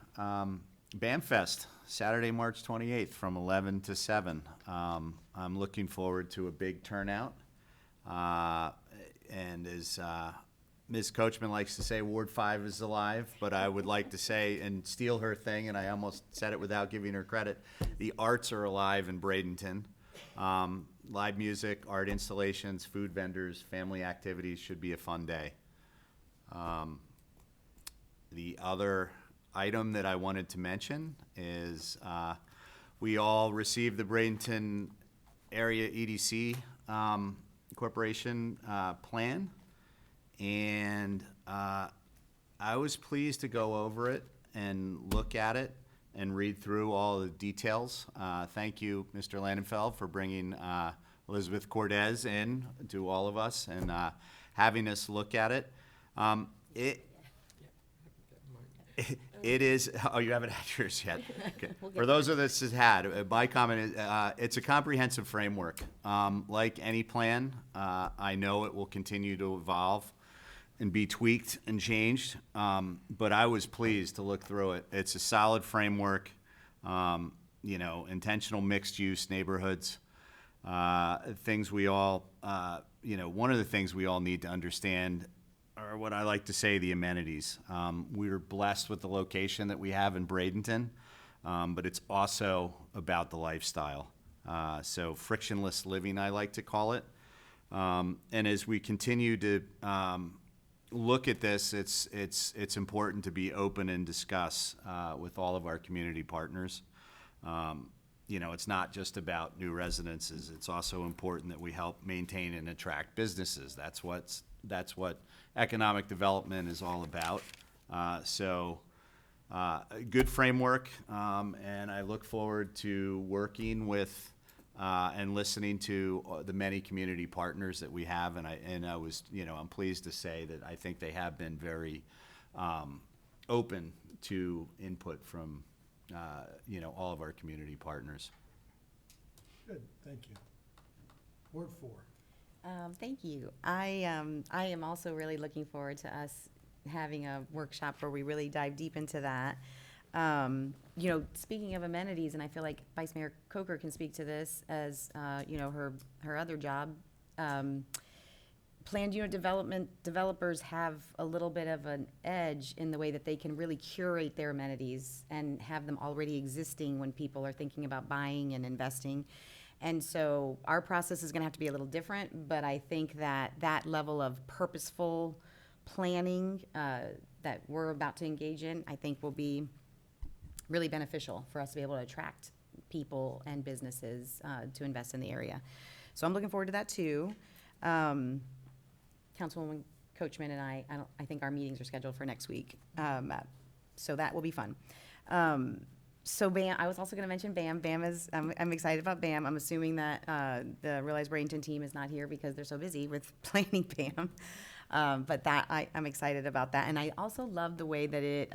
BAMFest, Saturday, March 28th, from 11 to 7. I'm looking forward to a big turnout. And as Ms. Coachman likes to say Ward 5 is alive, but I would like to say, and steal her thing, and I almost said it without giving her credit, the arts are alive in Bradenton. Live music, art installations, food vendors, family activities should be a fun day. The other item that I wanted to mention is we all received the Bradenton Area EDC Corporation plan, and I was pleased to go over it and look at it and read through all the details. Thank you, Mr. Landenfeld, for bringing Elizabeth Cordes in to all of us and having us look at it. It is, oh, you haven't had yours yet. Okay. For those of us that had, my comment is, it's a comprehensive framework. Like any plan, I know it will continue to evolve and be tweaked and changed, but I was pleased to look through it. It's a solid framework, you know, intentional mixed-use neighborhoods, things we all, you know, one of the things we all need to understand are what I like to say, the amenities. We're blessed with the location that we have in Bradenton, but it's also about the lifestyle. So frictionless living, I like to call it. And as we continue to look at this, it's important to be open and discuss with all of our community partners. You know, it's not just about new residences. It's also important that we help maintain and attract businesses. That's what economic development is all about. So a good framework, and I look forward to working with and listening to the many community partners that we have. And I was, you know, I'm pleased to say that I think they have been very open to input from, you know, all of our community partners. Good, thank you. Ward 4. Thank you. I am also really looking forward to us having a workshop where we really dive deep into that. You know, speaking of amenities, and I feel like Vice Mayor Coker can speak to this as, you know, her other job. Planned unit developers have a little bit of an edge in the way that they can really curate their amenities and have them already existing when people are thinking about buying and investing. And so our process is going to have to be a little different, but I think that that level of purposeful planning that we're about to engage in, I think will be really beneficial for us to be able to attract people and businesses to invest in the area. So I'm looking forward to that too. Councilwoman Coachman and I think our meetings are scheduled for next week. So that will be fun. So BAM, I was also going to mention BAM. BAM is, I'm excited about BAM. I'm assuming that the Realize Bradenton team is not here because they're so busy with planning BAM. But that, I'm excited about that. And I also love the way that it,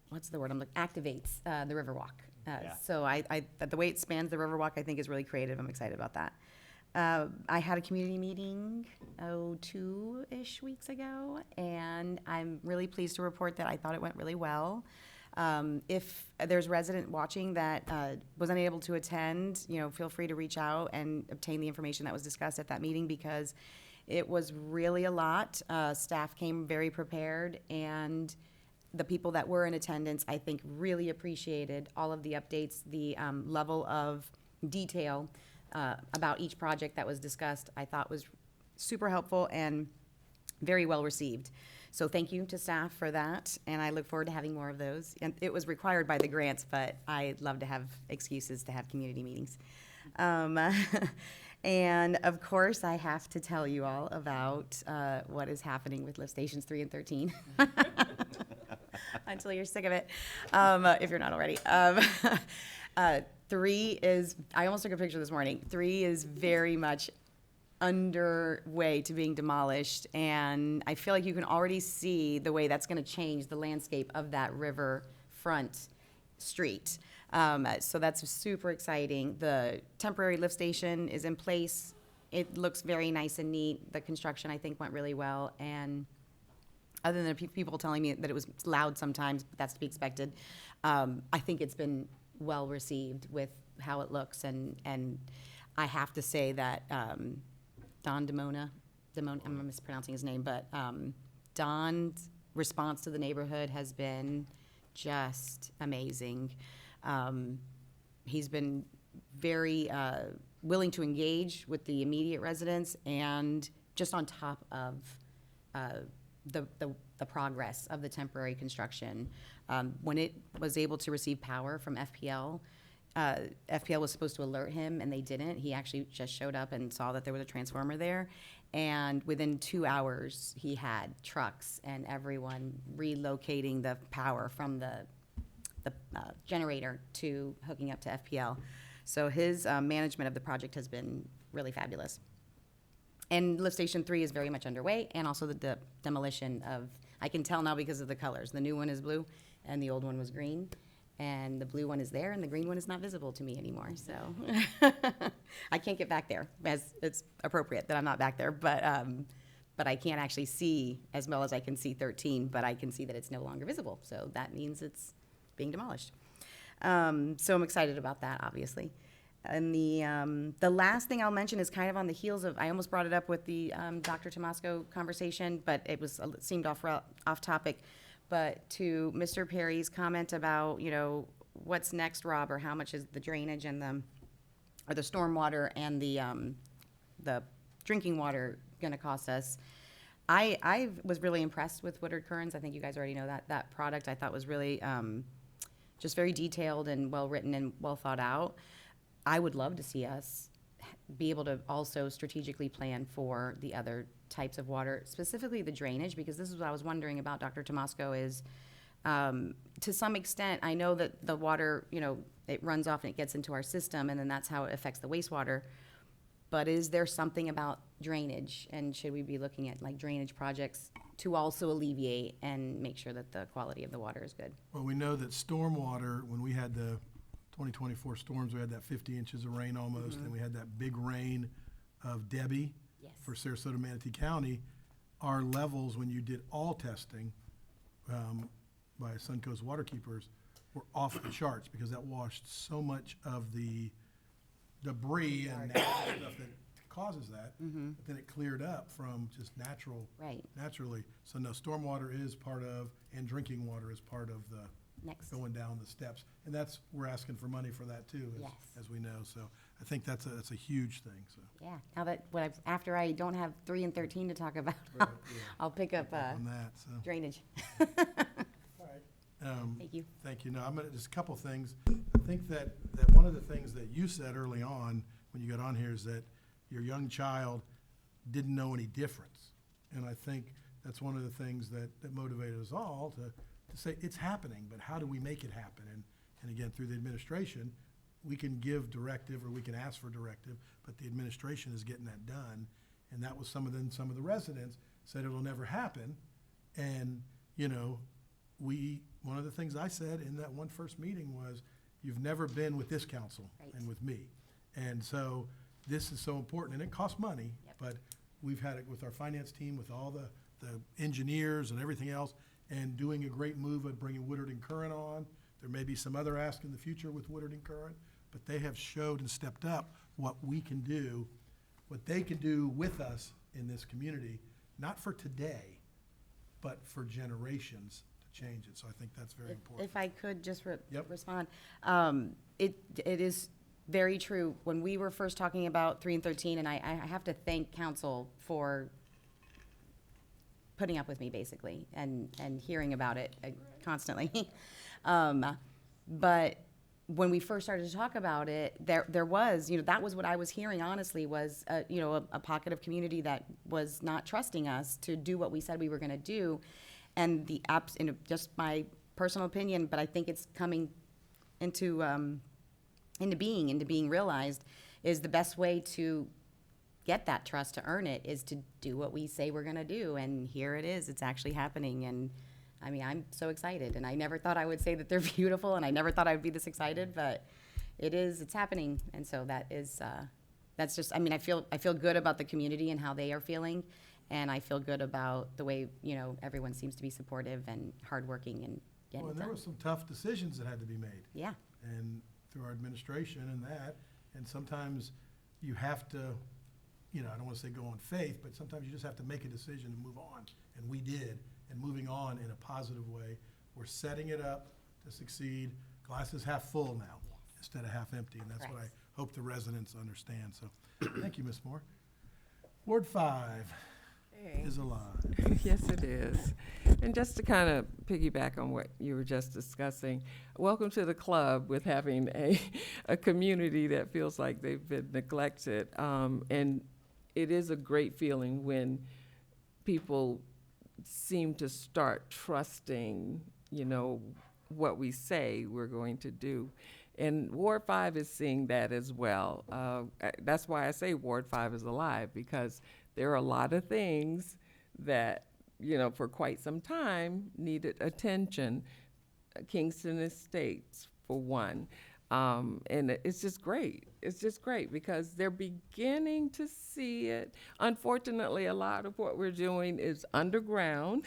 what's the word? activates the Riverwalk. Yeah. So the way it spans the Riverwalk, I think is really creative. I'm excited about that. I had a community meeting, 2-ish weeks ago, and I'm really pleased to report that I thought it went really well. If there's resident watching that was unable to attend, you know, feel free to reach out and obtain the information that was discussed at that meeting because it was really a lot. Staff came very prepared, and the people that were in attendance, I think, really appreciated all of the updates, the level of detail about each project that was discussed. I thought was super helpful and very well received. So thank you to staff for that, and I look forward to having more of those. And it was required by the grants, but I love to have excuses to have community meetings. And of course, I have to tell you all about what is happening with lift stations 3 and 13. Until you're sick of it, if you're not already. 3 is, I almost took a picture this morning. 3 is very much underway to being demolished, and I feel like you can already see the way that's going to change the landscape of that riverfront street. So that's super exciting. The temporary lift station is in place. It looks very nice and neat. The construction, I think, went really well, and other than people telling me that it was loud sometimes, but that's to be expected, I think it's been well received with how it looks, and I have to say that Don DeMona I'm mispronouncing his name, but Don's response to the neighborhood has been just amazing. He's been very willing to engage with the immediate residents and just on top of the progress of the temporary construction. When it was able to receive power from FPL, FPL was supposed to alert him, and they didn't. He actually just showed up and saw that there was a transformer there. And within 2 hours, he had trucks and everyone relocating the power from the generator to hooking up to FPL. So his management of the project has been really fabulous. And lift station 3 is very much underway, and also the demolition of, I can tell now because of the colors. The new one is blue, and the old one was green. And the blue one is there, and the green one is not visible to me anymore, so. I can't get back there, as it's appropriate that I'm not back there, but I can't actually see as well as I can see 13, but I can see that it's no longer visible, so that means it's being demolished. So I'm excited about that, obviously. And the last thing I'll mention is kind of on the heels of, I almost brought it up with the Dr. Tomasco conversation, but it seemed off topic. But to Mr. Perry's comment about, what's next, Rob, or how much is the drainage and the stormwater and the drinking water gonna cost us? I was really impressed with Woodard Currens. I think you guys already know that product I thought was really just very detailed and well-written and well thought out. I would love to see us be able to also strategically plan for the other types of water, specifically the drainage, because this is what I was wondering about Dr. Tomasco is, to some extent, I know that the water, it runs off and it gets into our system, and then that's how it affects the wastewater. But is there something about drainage, and should we be looking at like drainage projects to also alleviate and make sure that the quality of the water is good? Well, we know that stormwater, when we had the 2024 storms, we had that 50 inches of rain almost, and we had that big rain of Debbie for Sarasota, Manatee County. Our levels, when you did all testing by Suncoast Waterkeepers, were off the charts because that washed so much of the debris and natural stuff that causes that. But then it cleared up from just naturally. So no, stormwater is part of, and drinking water is part of the going down the steps. And we're asking for money for that too, as we know. So I think that's a huge thing, so. Yeah, now that, after I don't have 3 and 13 to talk about, I'll pick up on that, so. Drainage. All right. Thank you. Thank you. No, just a couple things. I think that one of the things that you said early on when you got on here is that your young child didn't know any difference. And I think that's one of the things that motivated us all to say it's happening, but how do we make it happen? And again, through the administration, we can give directive or we can ask for directive, but the administration is getting that done. And that was some of the residents said it'll never happen. And, one of the things I said in that one first meeting was, you've never been with this council and with me. And so this is so important, and it costs money, but we've had it with our finance team, with all the engineers and everything else, and doing a great move at bringing Woodard and Curran on. There may be some other ask in the future with Woodard and Curran, but they have showed and stepped up what we can do, what they can do with us in this community, not for today, but for generations to change it. So I think that's very important. If I could just respond. It is very true. When we were first talking about 3 and 13, and I have to thank council for putting up with me, basically, and hearing about it constantly. But when we first started to talk about it, there was, that was what I was hearing, honestly, was, a pocket of community that was not trusting us to do what we said we were going to do. And just my personal opinion, but I think it's coming into being realized, is the best way to get that trust, to earn it, is to do what we say we're gonna do. And here it is, it's actually happening. And I mean, I'm so excited, and I never thought I would say that they're beautiful, and I never thought I would be this excited, but it's happening. And so that's just, I mean, I feel good about the community and how they are feeling. And I feel good about the way, everyone seems to be supportive and hardworking and getting it done. There were some tough decisions that had to be made. Yeah. And through our administration and that, and sometimes you have to you know, I don't want to say go on faith, but sometimes you just have to make a decision to move on. And we did, and moving on in a positive way. We're setting it up to succeed. Glass is half full now instead of half empty, and that's what I hope the residents understand. So, thank you, Ms. Moore. Ward 5 is alive. Yes, it is. And just to kind of piggyback on what you were just discussing, welcome to the club with having a community that feels like they've been neglected. And it is a great feeling when people seem to start trusting, you know, what we say we're going to do. And Ward 5 is seeing that as well. That's why I say Ward 5 is alive, because there are a lot of things that, you know, for quite some time needed attention. Kingston Estates, for one. And it's just great. It's just great because they're beginning to see it. Unfortunately, a lot of what we're doing is underground.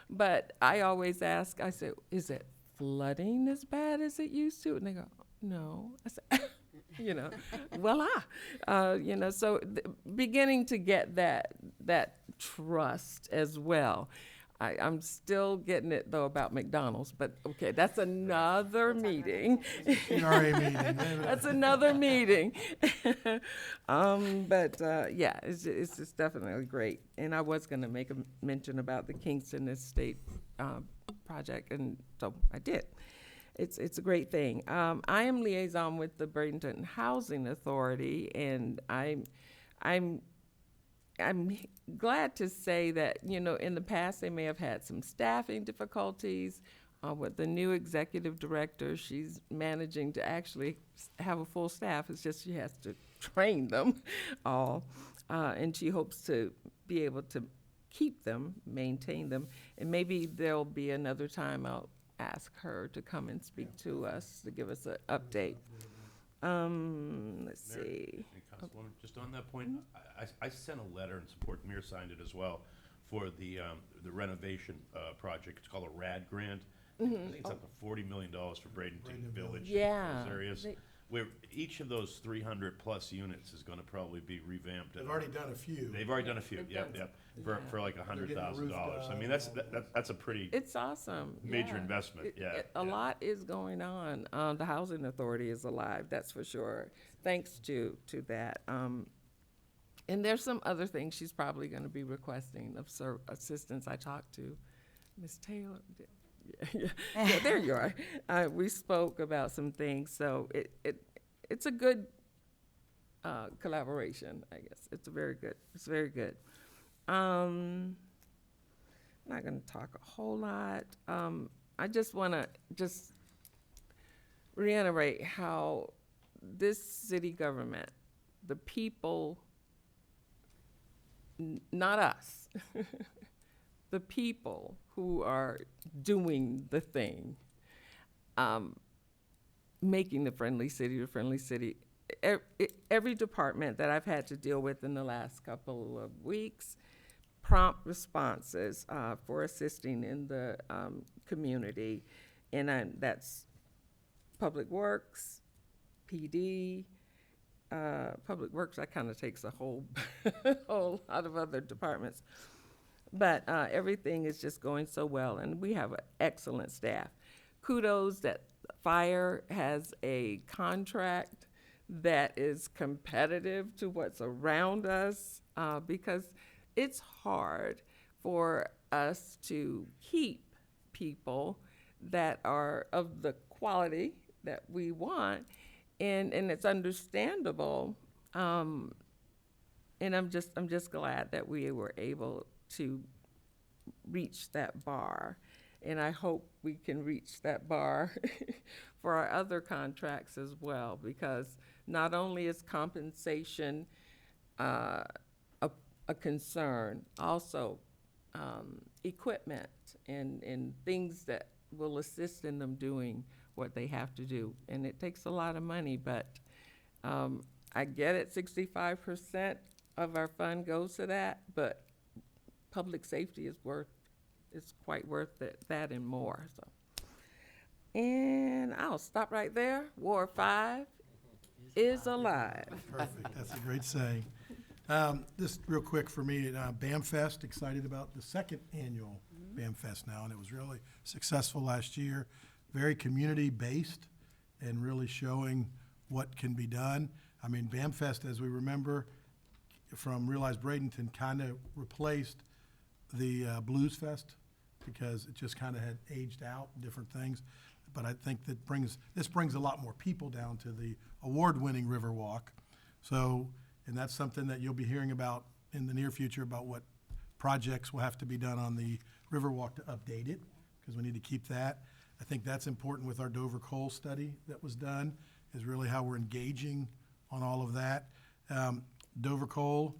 But I always ask, I say, is it flooding as bad as it used to? And they go, no. I say, you know, voila. You know, so beginning to get that trust as well. I'm still getting it, though, about McDonald's, but okay, that's another meeting. CRA meeting. That's another meeting. Yeah, it's just definitely great. And I was going to make a mention about the Kingston Estate project, and so I did. It's a great thing. I am liaison with the Bradenton Housing Authority, and I'm glad to say that, you know, in the past, they may have had some staffing difficulties. With the new executive director, she's managing to actually have a full staff. It's just she has to train them all. And she hopes to be able to keep them, maintain them. And maybe there'll be another time I'll ask her to come and speak to us, to give us an update. Let's see. Councilwoman, just on that point, I sent a letter and support, Mayor signed it as well, for the renovation project. It's called a RAD grant. I think it's up to $40 million for Bradenton Village. Yeah. Those areas. Where each of those 300+ units is gonna probably be revamped. They've already done a few. They've already done a few, yep. For like $100,000. I mean, that's a pretty It's awesome. major Yeah. investment, yeah. A lot is going on. The Housing Authority is alive, that's for sure, thanks to that. And there's some other things she's probably going to be requesting of assistance. I talked to Ms. Taylor. Yeah, there you are. We spoke about some things, so it's a good collaboration, I guess. It's very good. I'm not going to talk a whole lot. I just want to reiterate how this city government, the people, not us, the people who are doing the thing, making the friendly city, every department that I've had to deal with in the last couple of weeks, prompt responses for assisting in the community. And that's Public Works, PD, Public Works, that kind of takes a whole lot of other departments. But everything is just going so well, and we have an excellent staff. Kudos that Fire has a contract that is competitive to what's around us, because it's hard for us to keep people that are of the quality that we want, and it's understandable. And I'm just glad that we were able to reach that bar. And I hope we can reach that bar for our other contracts as well, because not only is compensation a concern, also equipment and things that will assist in them doing what they have to do. And it takes a lot of money, but I get it, 65% of our fund goes to that, but public safety is quite worth it, that and more. So, and I'll stop right there. Ward 5 is alive. Perfect, that's a great saying. Just real quick for me, BAM Fest, excited about the second annual BAM Fest now, and it was really successful last year. Very community-based and really showing what can be done. I mean, BAM Fest, as we remember from Realize Bradenton, kind of replaced the Blues Fest because it just kind of had aged out, different things. But I think this brings a lot more people down to the award-winning Riverwalk. So, and that's something that you'll be hearing about in the near future about what projects will have to be done on the Riverwalk to update it, because we need to keep that. I think that's important with our Dover Coal study that was done, is really how we're engaging on all of that. Dover Coal,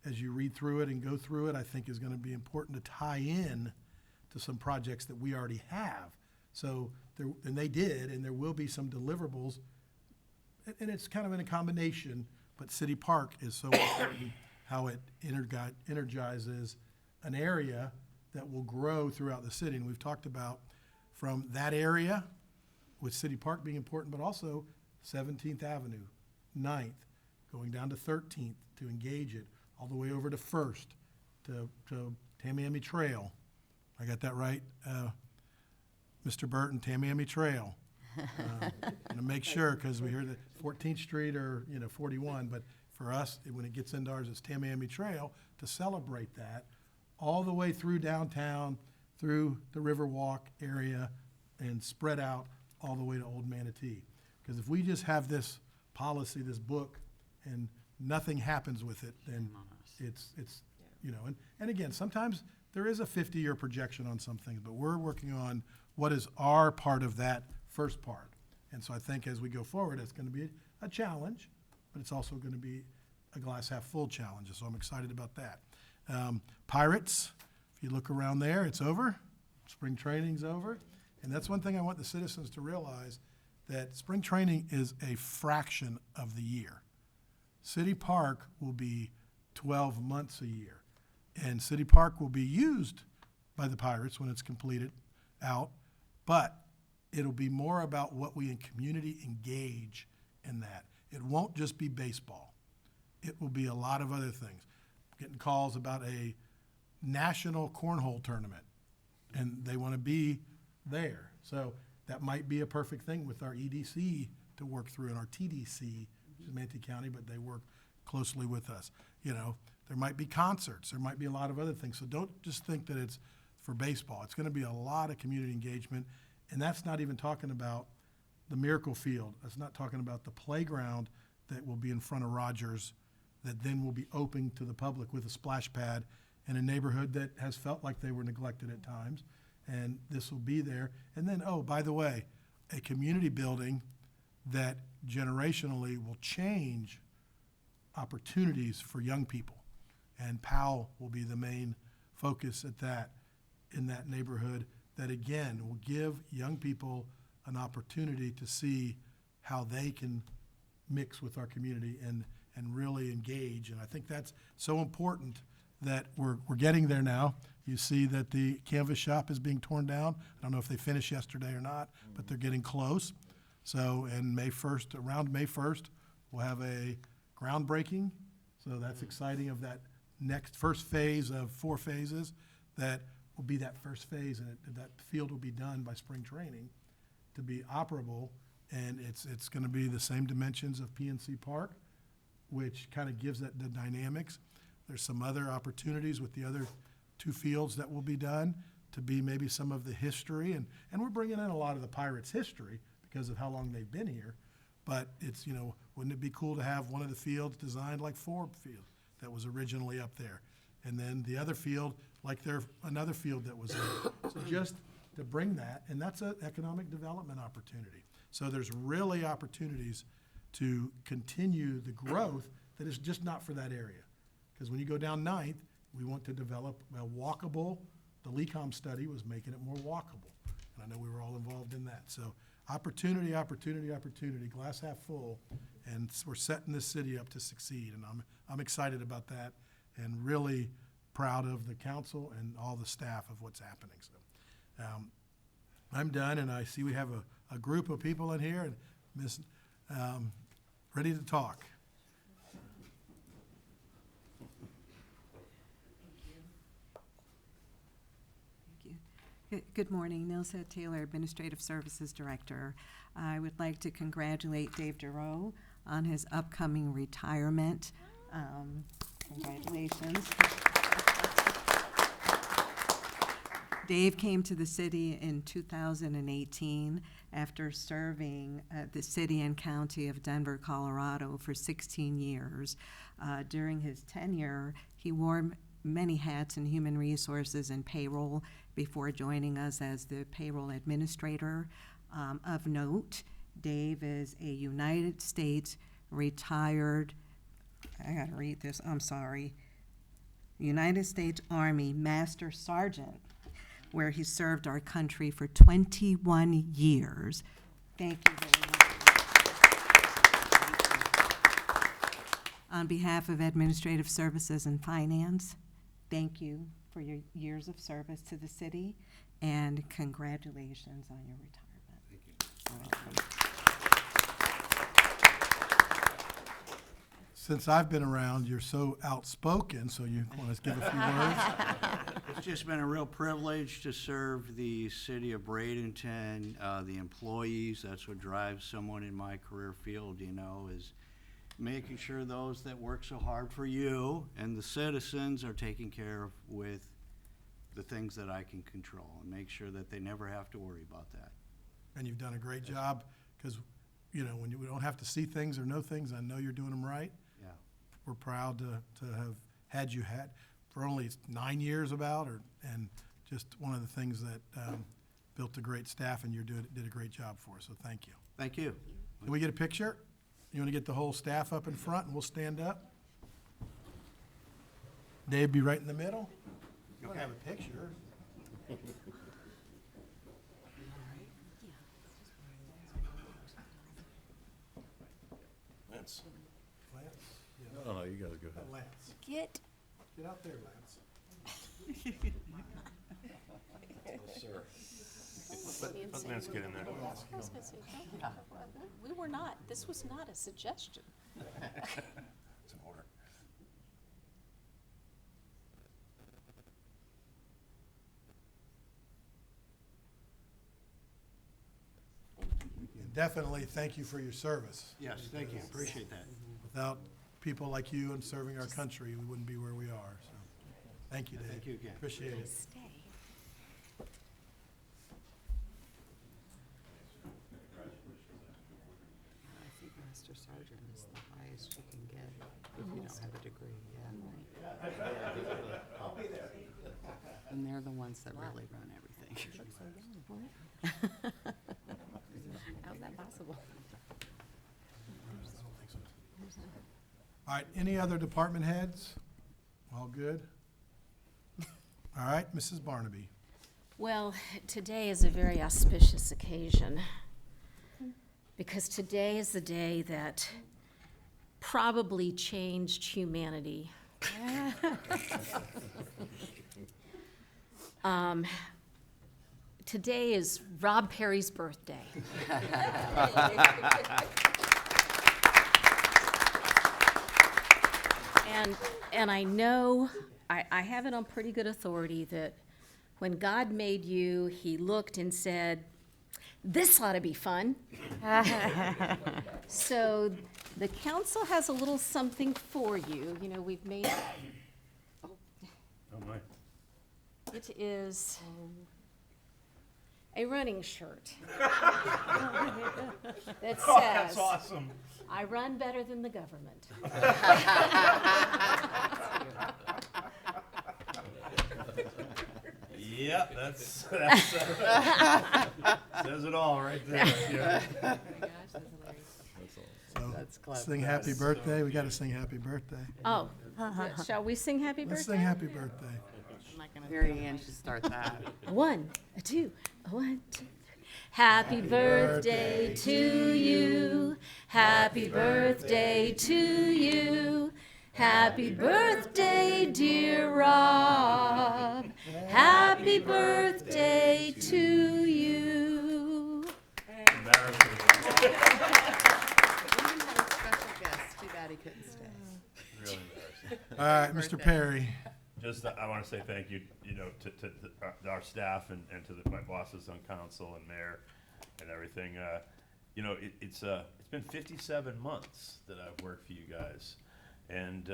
as you read through it and go through it, I think is going to be important to tie in to some projects that we already have. So, and they did, and there will be some deliverables, and it's kind of in a combination, but City Park is so important, how it energizes an area that will grow throughout the city. And we've talked about from that area, with City Park being important, but also 17th Avenue, 9th, going down to 13th to engage it, all the way over to 1st, to Tamiami Trail. I got that right, Mr. Burton, Tamiami Trail. To make sure, because we hear that 14th Street or 41, but for us, when it gets into ours, it's Tamiami Trail, to celebrate that all the way through downtown, through the Riverwalk area, and spread out all the way to Old Manatee. Because if we just have this policy, this book, and nothing happens with it, then it's and again, sometimes there is a 50-year projection on some things, but we're working on what is our part of that first part. And so I think as we go forward, it's going to be a challenge, but it's also going to be a glass half full challenge. So I'm excited about that. Pirates, if you look around there, it's over. Spring training's over. And that's one thing I want the citizens to realize, that spring training is a fraction of the year. City Park will be 12 months a year. And City Park will be used by the Pirates when it's completed out, but it'll be more about what we in community engage in that. It won't just be baseball. It will be a lot of other things. Getting calls about a national cornhole tournament, and they want to be there. So that might be a perfect thing with our EDC to work through, and our TDC, which is Manatee County, but they work closely with us. There might be concerts. There might be a lot of other things. So don't just think that it's for baseball. It's going to be a lot of community engagement, and that's not even talking about the Miracle Field. That's not talking about the playground that will be in front of Rogers, that then will be open to the public with a splash pad in a neighborhood that has felt like they were neglected at times. And this will be there. And then, oh, by the way, a community building that generationally will change opportunities for young people. And POW will be the main focus at that, in that neighborhood, that again will give young people an opportunity to see how they can mix with our community and really engage. And I think that's so important that we're getting there now. You see that the canvas shop is being torn down. I don't know if they finished yesterday or not, but they're getting close. So, and around May 1st, we'll have a groundbreaking. So that's exciting, of that next first phase of 4 phases. That will be that first phase, and that field will be done by spring training to be operable. And it's going to be the same dimensions of PNC Park, which kind of gives that the dynamics. There's some other opportunities with the other 2 fields that will be done to be maybe some of the history. And we're bringing in a lot of the Pirates' history because of how long they've been here. But it's, wouldn't it be cool to have one of the fields designed like Ford Field that was originally up there? And then the other field, like another field that was there. So just to bring that, and that's an economic development opportunity. So there's really opportunities to continue the growth that is just not for that area. Because when you go down 9th, we want to develop a walkable, the LECOM study was making it more walkable. And I know we were all involved in that. So opportunity, opportunity, opportunity, glass half full, and we're setting this city up to succeed. And I'm excited about that, and really proud of the council and all the staff of what's happening. So I'm done, and I see we have a group of people in here, and Ms. Ready to talk. Good morning, Nilsa Taylor, Administrative Services Director. I would like to congratulate Dave Giroux on his upcoming retirement. Congratulations. Dave came to the city in 2018 after serving the city and county of Denver, Colorado for 16 years. During his tenure, he wore many hats in human resources and payroll before joining us as the payroll administrator. Of note, Dave is a United States retired, I gotta read this, I'm sorry, United States Army Master Sergeant, where he served our country for 21 years. Thank you very much. On behalf of Administrative Services and Finance, thank you for your years of service to the city, and congratulations on your retirement. Thank you. You're welcome. Since I've been around, you're so outspoken, so you want to give a few words? It's just been a real privilege to serve the city of Bradenton, the employees. That's what drives someone in my career field, you know, is making sure those that work so hard for you and the citizens are taken care of with the things that I can control, and make sure that they never have to worry about that. And you've done a great job, because, you know, when we don't have to see things or know things, I know you're doing them right. Yeah. We're proud to have had you for only 9 years and just one of the things that built a great staff, and did a great job for us, so thank you. Thank you. Can we get a picture? You want to get the whole staff up in front, and we'll stand up? Dave, be right in the middle. You'll have a picture. Lance. Lance? Yeah. No, you guys go ahead. Lance. Get. Get out there, Lance. Sir. Let Lance get in there. I was gonna say, no, we were not, this was not a suggestion. It's in order. And definitely, thank you for your service. Yes, thank you. Appreciate that. Without people like you and serving our country, we wouldn't be where we are, so. Thank you, Dave. Thank you again. Appreciate it. Stay. I think Master Sergeant is the highest you can get if you don't have a degree, yeah. And they're the ones that really run everything. How's that possible? All right, any other department heads? All good? All right, Mrs. Barnaby. Well, today is a very auspicious occasion, because today is the day that probably changed humanity. Today is Rob Perry's birthday. And I know, I have it on pretty good authority that when God made you, he looked and said, this ought to be fun. So the council has a little something for you. You know, we've made, Oh, my. it is a running shirt. That says, Oh, that's awesome. I run better than the government. Yep, that's says it all right there. Yeah. So, That's clever. sing happy birthday. We got to sing happy birthday. Oh, shall we sing happy birthday? Let's sing happy birthday. Mary Ann should start that. 1, 2, 1, 2, 3. Happy birthday to you. Happy birthday to you. Happy birthday, dear Rob. Happy birthday to you. Embarrassing. We had a special guest. Too bad he couldn't stay. Really embarrassing. All right, Mr. Perry. Just, I want to say thank you, to our staff and to my bosses on council and mayor and everything. It's been 57 months that I've worked for you guys. And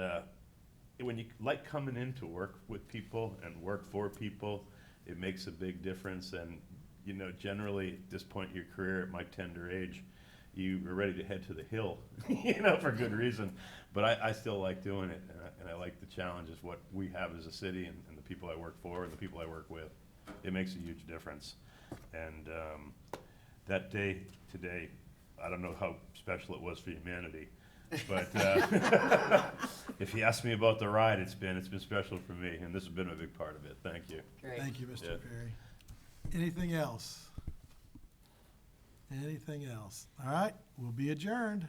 when you like coming in to work with people and work for people, it makes a big difference. And, generally at this point in your career, at my tender age, you are ready to head to the hill, for good reason. But I still like doing it, and I like the challenge is what we have as a city and the people I work for and the people I work with. It makes a huge difference. And that day today, I don't know how special it was for humanity, but if you ask me about the ride, it's been special for me, and this has been a big part of it. Thank you. Great. Thank you, Mr. Yeah. Perry. Anything else? Anything else? All right, we'll be adjourned.